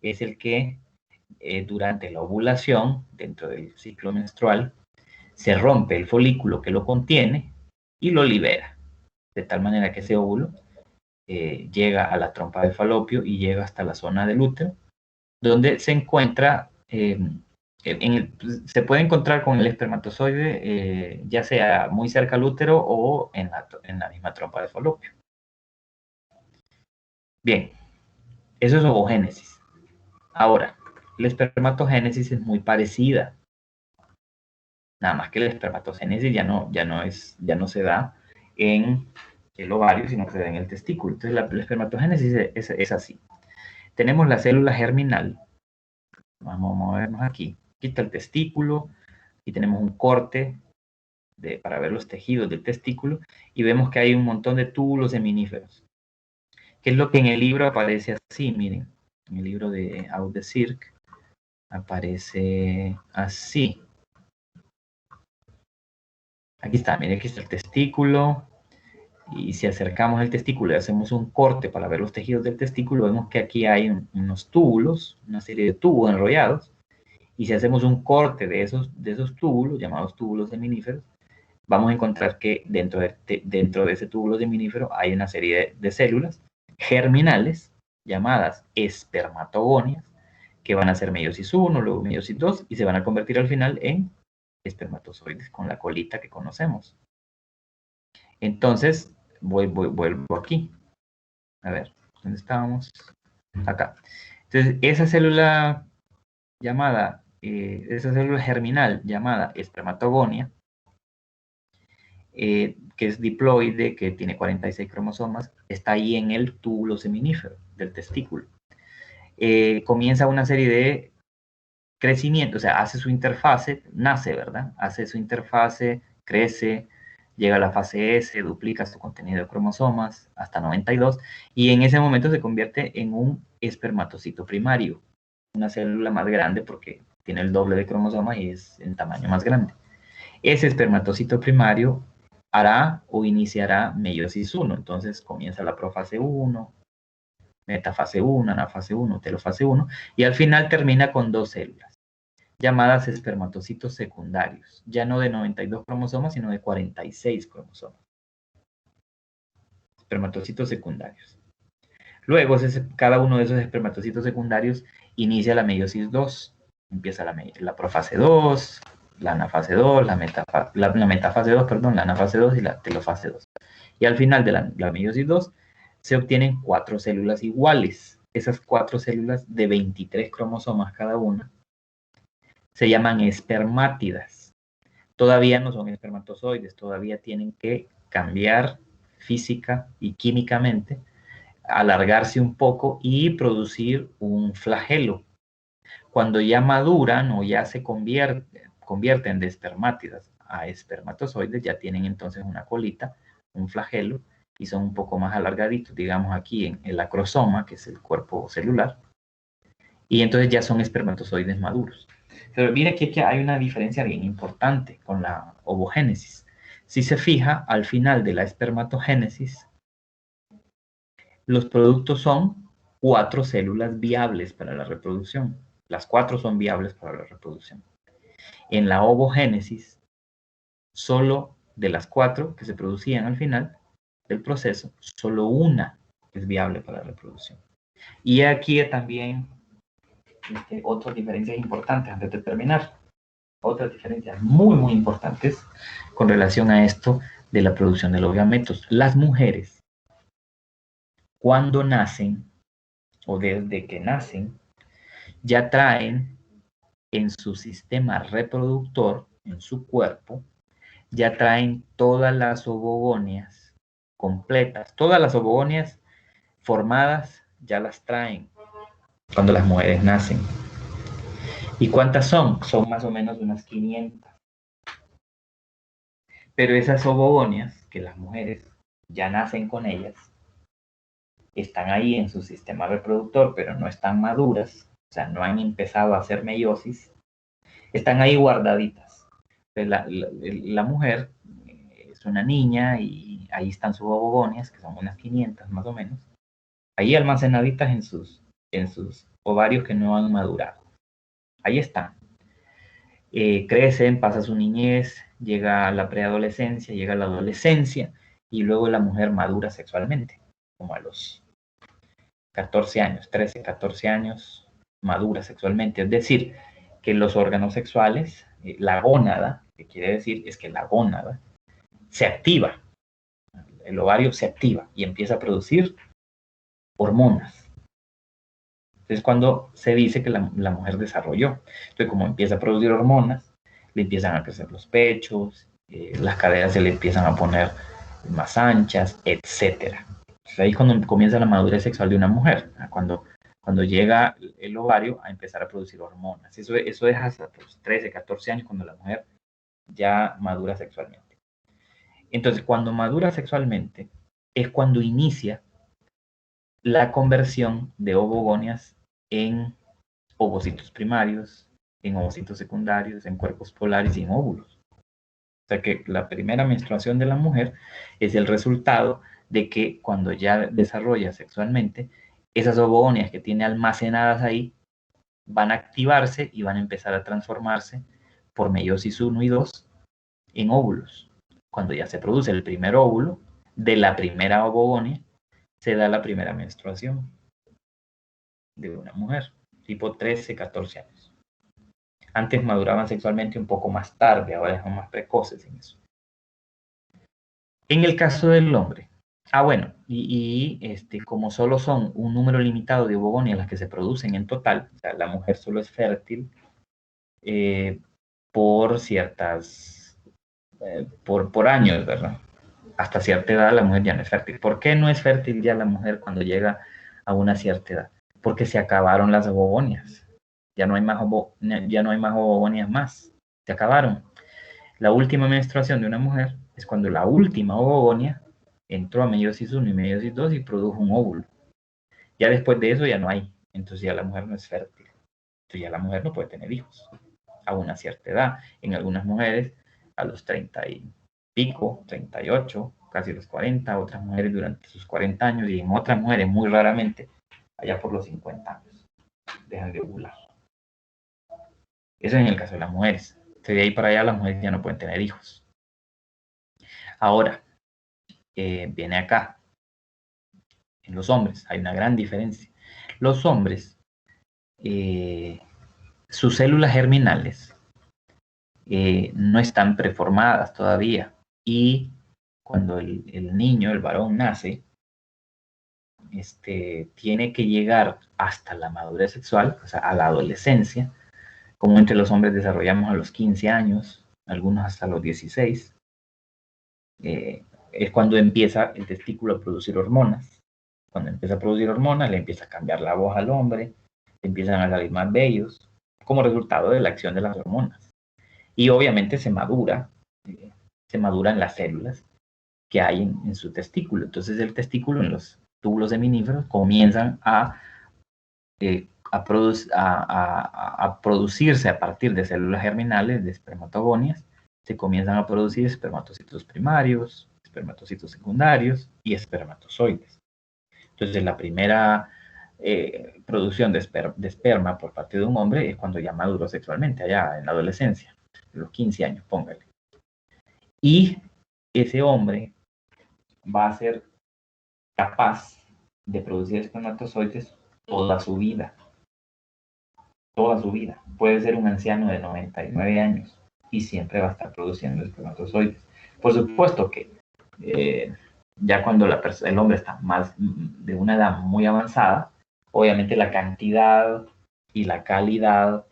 es el que durante la ovulación, dentro del ciclo menstrual, se rompe el folículo que lo contiene y lo libera, de tal manera que ese óvulo llega a la trompa de falopio y llega hasta la zona del útero, donde se encuentra, se puede encontrar con el espermatozoide, ya sea muy cerca al útero o en la misma trompa de falopio. Bien, eso es ovogénesis. Ahora, la espermatogénesis es muy parecida, nada más que la espermatogénesis ya no se da en el ovario, sino que se da en el testículo. Entonces, la espermatogénesis es así. Tenemos la célula germinal. Vamos a movernos aquí. Aquí está el testículo. Y tenemos un corte para ver los tejidos del testículo. Y vemos que hay un montón de túbulos seminíferos. Que es lo que en el libro aparece así, miren. En el libro de Out de Cirque aparece así. Aquí está, miren, aquí está el testículo. Y si acercamos el testículo y hacemos un corte para ver los tejidos del testículo, vemos que aquí hay unos túbulos, una serie de tubos enrollados. Y si hacemos un corte de esos túbulos, llamados túbulos seminíferos, vamos a encontrar que dentro de ese túbulo seminífero hay una serie de células germinales llamadas espermatogonias, que van a ser meiosis 1, luego meiosis 2, y se van a convertir al final en espermatozoides con la colita que conocemos. Entonces, vuelvo aquí. A ver, ¿dónde estábamos? Acá. Entonces, esa célula llamada, esa célula germinal llamada espermatogonia, que es diploide, que tiene 46 cromosomas, está ahí en el túbulo seminífero del testículo. Comienza una serie de crecimiento, o sea, hace su interfase, nace, ¿verdad? Hace su interfase, crece, llega a la fase S, duplica su contenido de cromosomas hasta 92, y en ese momento se convierte en un espermatocito primario, una célula más grande porque tiene el doble de cromosomas y es en tamaño más grande. Ese espermatocito primario hará o iniciará meiosis 1, entonces comienza la profase 1, metafase 1, anafase 1, telofase 1, y al final termina con dos células, llamadas espermatocitos secundarios, ya no de 92 cromosomas, sino de 46 cromosomas. Espermatocitos secundarios. Luego, cada uno de esos espermatocitos secundarios inicia la meiosis 2. Empieza la profase 2, la anafase 2, la metafase 2, perdón, la anafase 2 y la telofase 2. Y al final de la meiosis 2 se obtienen 4 células iguales. Esas 4 células de 23 cromosomas cada una se llaman espermátidas. Todavía no son espermatozoides, todavía tienen que cambiar física y químicamente, alargarse un poco y producir un flagelo. Cuando ya maduran o ya se convierten de espermátidas a espermatozoides, ya tienen entonces una colita, un flagelo, y son un poco más alargaditos, digamos aquí en el acrosoma, que es el cuerpo celular, y entonces ya son espermatozoides maduros. Pero mire que hay una diferencia bien importante con la ovogénesis. Si se fija, al final de la espermatogénesis, los productos son 4 células viables para la reproducción. Las 4 son viables para la reproducción. En la ovogénesis, solo de las 4 que se producían al final del proceso, solo una es viable para la reproducción. Y aquí también otras diferencias importantes antes de terminar. Otras diferencias muy importantes con relación a esto de la producción de los gametos. Las mujeres, cuando nacen o desde que nacen, ya traen en su sistema reproductor, en su cuerpo, ya traen todas las ovogonias completas, todas las ovogonias formadas ya las traen cuando las mujeres nacen. ¿Y cuántas son? Son más o menos unas 500. Pero esas ovogonias, que las mujeres ya nacen con ellas, están ahí en su sistema reproductor, pero no están maduras, o sea, no han empezado a hacer meiosis, están ahí guardaditas. La mujer es una niña y ahí están sus ovogonias, que son unas 500 más o menos, ahí almacenaditas en sus ovarios que no han madurado. Ahí están. Crecen, pasa su niñez, llega a la preadolescencia, llega a la adolescencia y luego la mujer madura sexualmente, como a los 14 años, 13, 14 años, madura sexualmente. Es decir, que los órganos sexuales, la gónada, que quiere decir es que la gónada se activa, el ovario se activa y empieza a producir hormonas. Es cuando se dice que la mujer desarrolló. Entonces, como empieza a producir hormonas, le empiezan a crecer los pechos, las caderas se le empiezan a poner más anchas, etc. Entonces, ahí es cuando comienza la madurez sexual de una mujer, cuando llega el ovario a empezar a producir hormonas. Eso es hasta los 13, 14 años cuando la mujer ya madura sexualmente. Entonces, cuando madura sexualmente es cuando inicia la conversión de ovogonias en ovocitos primarios, en ovocitos secundarios, en cuerpos polares y en óvulos. O sea que la primera menstruación de la mujer es el resultado de que cuando ya desarrolla sexualmente, esas ovogonias que tiene almacenadas ahí van a activarse y van a empezar a transformarse por meiosis 1 y 2 en óvulos. Cuando ya se produce el primer óvulo de la primera ovogonia, se da la primera menstruación de una mujer, tipo 13, 14 años. Antes maduraban sexualmente un poco más tarde, ahora son más precoces en eso. En el caso del hombre, bueno, como solo son un número limitado de ovogonias las que se producen en total, o sea, la mujer solo es fértil por ciertas, por años, ¿verdad? Hasta cierta edad la mujer ya no es fértil. ¿Por qué no es fértil ya la mujer cuando llega a una cierta edad? Porque se acabaron las ovogonias. Ya no hay más ovogonias más. Se acabaron. La última menstruación de una mujer es cuando la última ovogonia entró a meiosis 1 y meiosis 2 y produjo un óvulo. Ya después de eso ya no hay. Entonces ya la mujer no es fértil. Entonces ya la mujer no puede tener hijos a una cierta edad. En algunas mujeres a los 30 y pico, 38, casi los 40, otras mujeres durante sus 40 años y en otras mujeres muy raramente allá por los 50 años dejan de ovular. Eso es en el caso de las mujeres. De ahí para allá las mujeres ya no pueden tener hijos. Ahora, viene acá. En los hombres hay una gran diferencia. Los hombres, sus células germinales no están preformadas todavía. Y cuando el niño, el varón, nace, tiene que llegar hasta la madurez sexual, o sea, a la adolescencia. Comúnmente los hombres desarrollamos a los 15 años, algunos hasta los 16. Es cuando empieza el testículo a producir hormonas. Cuando empieza a producir hormonas, le empieza a cambiar la voz al hombre, le empiezan a salir más vellos, como resultado de la acción de las hormonas. Y obviamente se maduran las células que hay en su testículo. Entonces el testículo en los túbulos seminíferos comienzan a producirse a partir de células germinales, de espermatogonias, se comienzan a producir espermatocitos primarios, espermatocitos secundarios y espermatozoides. Entonces la primera producción de esperma por parte de un hombre es cuando ya maduró sexualmente, allá en la adolescencia, a los 15 años, póngale. Y ese hombre va a ser capaz de producir espermatozoides toda su vida. Toda su vida. Puede ser un anciano de 99 años y siempre va a estar produciendo espermatozoides. Por supuesto que ya cuando el hombre está más de una edad muy avanzada, obviamente la cantidad y la calidad,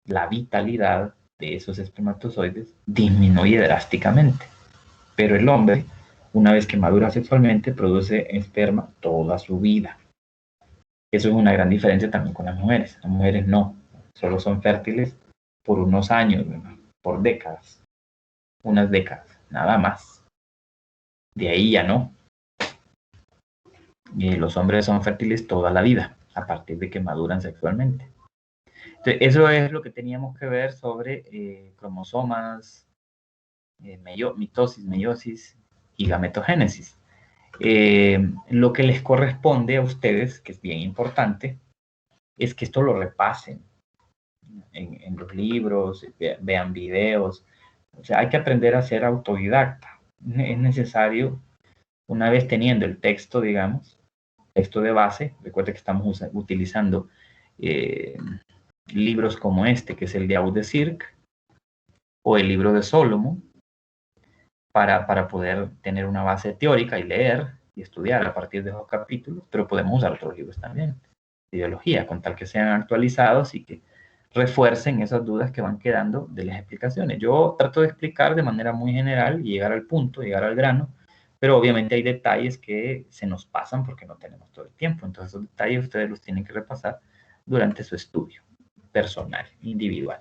la vitalidad de esos espermatozoides disminuye drásticamente. Pero el hombre, una vez que madura sexualmente, produce esperma toda su vida. Eso es una gran diferencia también con las mujeres. Las mujeres no, solo son fértiles por unos años, ¿verdad? Por décadas, unas décadas, nada más. De ahí ya no. Y los hombres son fértiles toda la vida, a partir de que maduran sexualmente. Entonces, eso es lo que teníamos que ver sobre cromosomas, mitosis, meiosis y gametogénesis. Lo que les corresponde a ustedes, que es bien importante, es que esto lo repasen en los libros, vean videos. O sea, hay que aprender a ser autodidacta. Es necesario, una vez teniendo el texto, digamos, texto de base, recuerda que estamos utilizando libros como este, que es el de Audesirc, o el libro de Solomon, para poder tener una base teórica y leer y estudiar a partir de esos capítulos, pero podemos usar otros libros también, de ideología, con tal que sean actualizados y que refuercen esas dudas que van quedando de las explicaciones. Yo trato de explicar de manera muy general y llegar al punto, llegar al grano, pero obviamente hay detalles que se nos pasan porque no tenemos todo el tiempo. Entonces esos detalles ustedes los tienen que repasar durante su estudio personal, individual.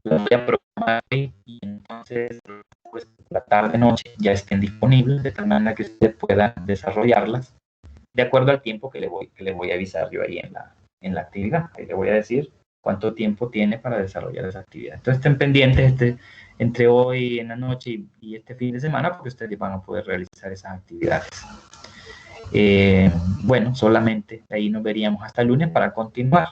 Las voy a programar y entonces pues, la tarde noche ya estén disponibles de tal manera que usted pueda desarrollarlas de acuerdo al tiempo que le voy a avisar yo ahí en la actividad. Ahí le voy a decir cuánto tiempo tiene para desarrollar esa actividad. Entonces estén pendientes entre hoy en la noche y este fin de semana porque ustedes van a poder realizar esas actividades. Bueno, solamente ahí nos veríamos hasta el lunes para continuar.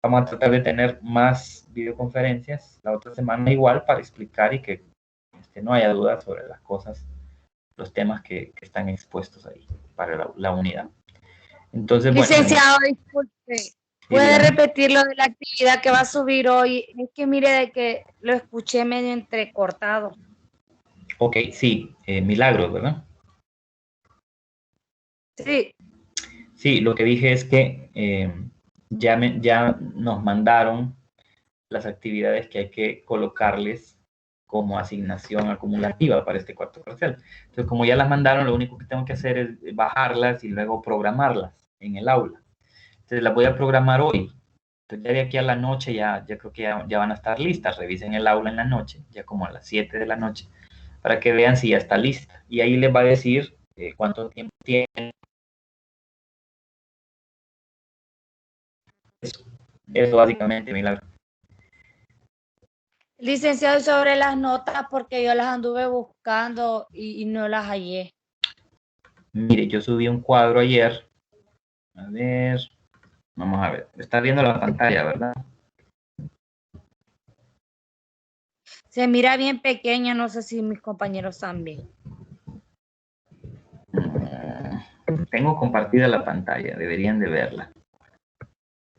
Vamos a tratar de tener más videoconferencias la otra semana igual para explicar y que no haya dudas sobre las cosas, los temas que están expuestos ahí para la unidad. Entonces, bueno.
Licenciado, disculpe. ¿Puede repetir lo de la actividad que va a subir hoy? Es que mire de que lo escuché medio entrecortado.
Ok, sí, Milagros, ¿verdad?
Sí.
Sí, lo que dije es que ya nos mandaron las actividades que hay que colocarles como asignación acumulativa para este cuarto parcial. Entonces, como ya las mandaron, lo único que tengo que hacer es bajarlas y luego programarlas en el aula. Entonces, las voy a programar hoy. Entonces, ya de aquí a la noche ya creo que ya van a estar listas. Revisen el aula en la noche, ya como a las 7 de la noche, para que vean si ya está lista. Y ahí les va a decir cuánto tiempo tienen. Eso básicamente, Milagro.
Licenciado, sobre las notas, porque yo las anduve buscando y no las hallé.
Mire, yo subí un cuadro ayer. A ver, vamos a ver. Está viendo la pantalla, ¿verdad?
Se mira bien pequeña, no sé si mis compañeros también.
Tengo compartida la pantalla, deberían de verla.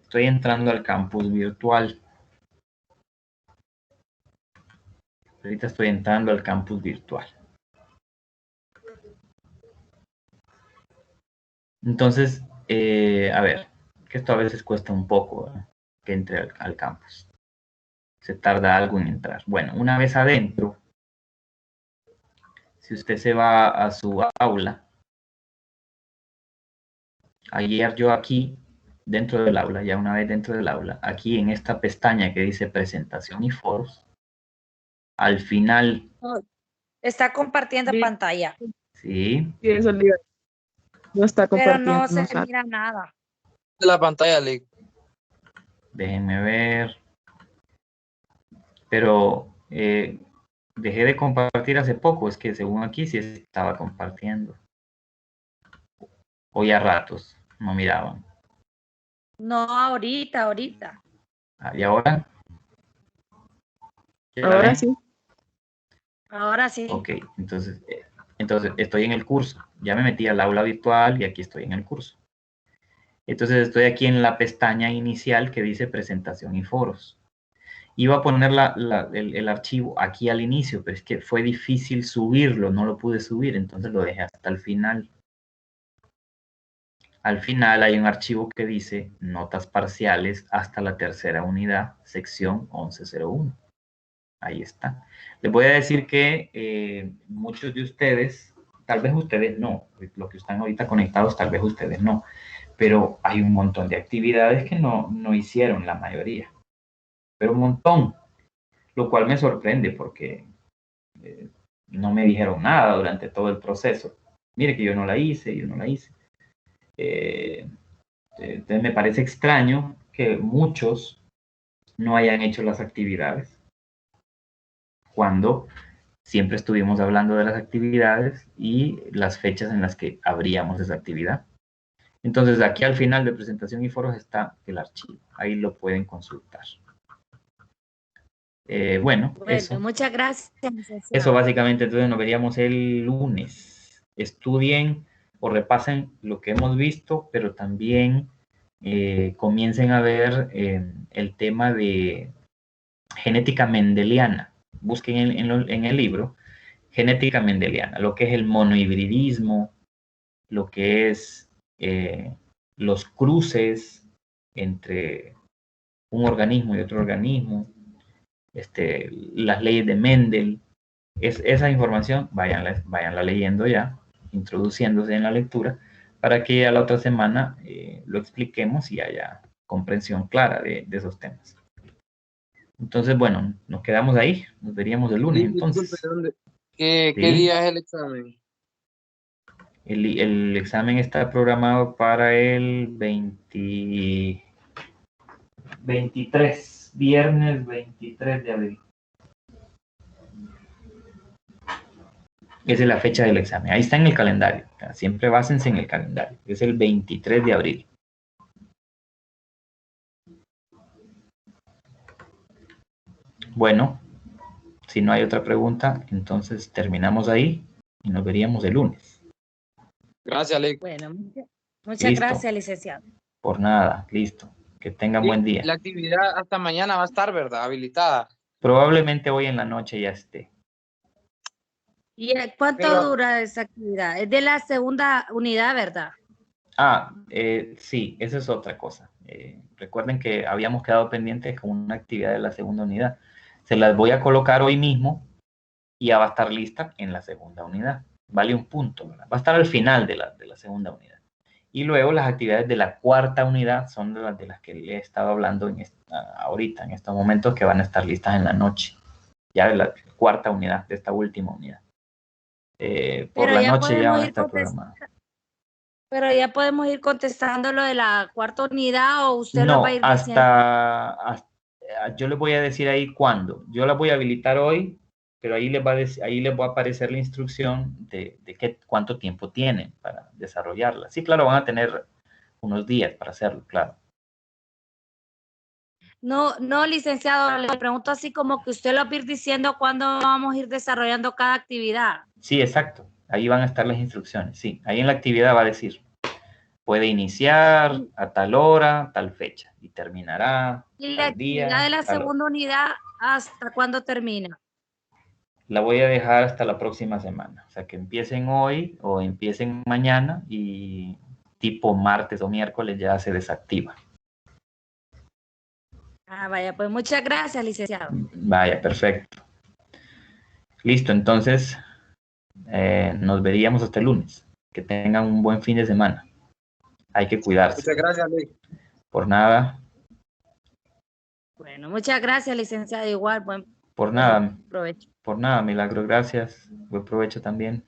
Estoy entrando al campus virtual. Ahorita estoy entrando al campus virtual. Entonces, a ver, que esto a veces cuesta un poco, ¿verdad? Que entre al campus. Se tarda algo en entrar. Bueno, una vez adentro, si usted se va a su aula, ayer yo aquí, dentro del aula, ya una vez dentro del aula, aquí en esta pestaña que dice presentación y foros, al final...
Está compartiendo pantalla.
Sí.
Sí, eso no está compartiendo.
Pero no se mira nada.
La pantalla, Lick.
Déjenme ver. Pero dejé de compartir hace poco. Es que según aquí sí estaba compartiendo. O ya ratos no miraban.
No, ahorita.
¿Y ahora?
Ahora sí.
Ahora sí.
Ok, entonces estoy en el curso. Ya me metí al aula virtual y aquí estoy en el curso. Entonces estoy aquí en la pestaña inicial que dice presentación y foros. Iba a poner el archivo aquí al inicio, pero es que fue difícil subirlo, no lo pude subir, entonces lo dejé hasta el final. Al final hay un archivo que dice notas parciales hasta la tercera unidad, sección 1101. Ahí está. Les voy a decir que muchos de ustedes, tal vez ustedes no, los que están ahorita conectados, tal vez ustedes no, pero hay un montón de actividades que no hicieron la mayoría, pero un montón, lo cual me sorprende porque no me dijeron nada durante todo el proceso. Mire que yo no la hice. Entonces me parece extraño que muchos no hayan hecho las actividades cuando siempre estuvimos hablando de las actividades y las fechas en las que abríamos esa actividad. Entonces aquí al final de presentación y foros está el archivo. Ahí lo pueden consultar. Bueno, eso.
Muchas gracias.
Eso básicamente, entonces nos veríamos el lunes. Estudien o repasen lo que hemos visto, pero también comiencen a ver el tema de genética mendeliana. Busquen en el libro genética mendeliana, lo que es el monohibridismo, lo que es los cruces entre un organismo y otro organismo, las leyes de Mendel. Esa información vayanla leyendo ya, introduciéndose en la lectura, para que a la otra semana lo expliquemos y haya comprensión clara de esos temas. Entonces, bueno, nos quedamos ahí, nos veríamos el lunes. Entonces,
¿Qué día es el examen?
El examen está programado para el 23, viernes 23 de abril. Esa es la fecha del examen. Ahí está en el calendario. Siempre básense en el calendario. Es el 23 de abril. Bueno, si no hay otra pregunta, entonces terminamos ahí y nos veríamos el lunes.
Gracias, Lick.
Bueno, muchas
Listo.
gracias, licenciado.
Por nada, listo. Que tengan buen día.
La actividad hasta mañana va a estar, ¿verdad? Habilitada.
Probablemente hoy en la noche ya esté.
¿Y cuánto
Pero-
dura esa actividad? Es de la segunda unidad, ¿verdad?
Sí, esa es otra cosa. Recuerden que habíamos quedado pendientes con una actividad de la segunda unidad. Se las voy a colocar hoy mismo y ya va a estar lista en la segunda unidad. Vale un punto, ¿verdad? Va a estar al final de la segunda unidad. Y luego las actividades de la cuarta unidad son de las que le he estado hablando ahorita, en estos momentos, que van a estar listas en la noche. Ya de la cuarta unidad, de esta última unidad. Por
Pero
la
ya
noche ya van a
podemos ir
estar programadas.
Pero ya podemos ir contestando lo de la cuarta unidad o usted lo va a
No,
ir diciendo.
yo les voy a decir ahí cuándo. Yo la voy a habilitar hoy, pero ahí les va a aparecer la instrucción de cuánto tiempo tienen para desarrollarla. Sí, claro, van a tener unos días para hacerlo, claro.
No, no, licenciado, le pregunto así como que usted lo va a ir diciendo cuándo vamos a ir desarrollando cada actividad.
Sí, exacto. Ahí van a estar las instrucciones. Sí, ahí en la actividad va a decir, puede iniciar a tal hora, tal fecha, y terminará
Y la
tal día,
actividad de la
tal hora.
segunda unidad, ¿hasta cuándo termina?
La voy a dejar hasta la próxima semana. O sea, que empiecen hoy o empiecen mañana y tipo martes o miércoles ya se desactiva.
Ah, vaya, pues muchas gracias, licenciado.
Vaya, perfecto. Listo, entonces nos veríamos hasta el lunes. Que tengan un buen fin de semana. Hay que cuidarse.
Muchas gracias, Lick.
Por nada,
Bueno, muchas gracias, licenciado. Igual, buen
por nada,
provecho.
por nada, Milagro. Gracias. Buen provecho también.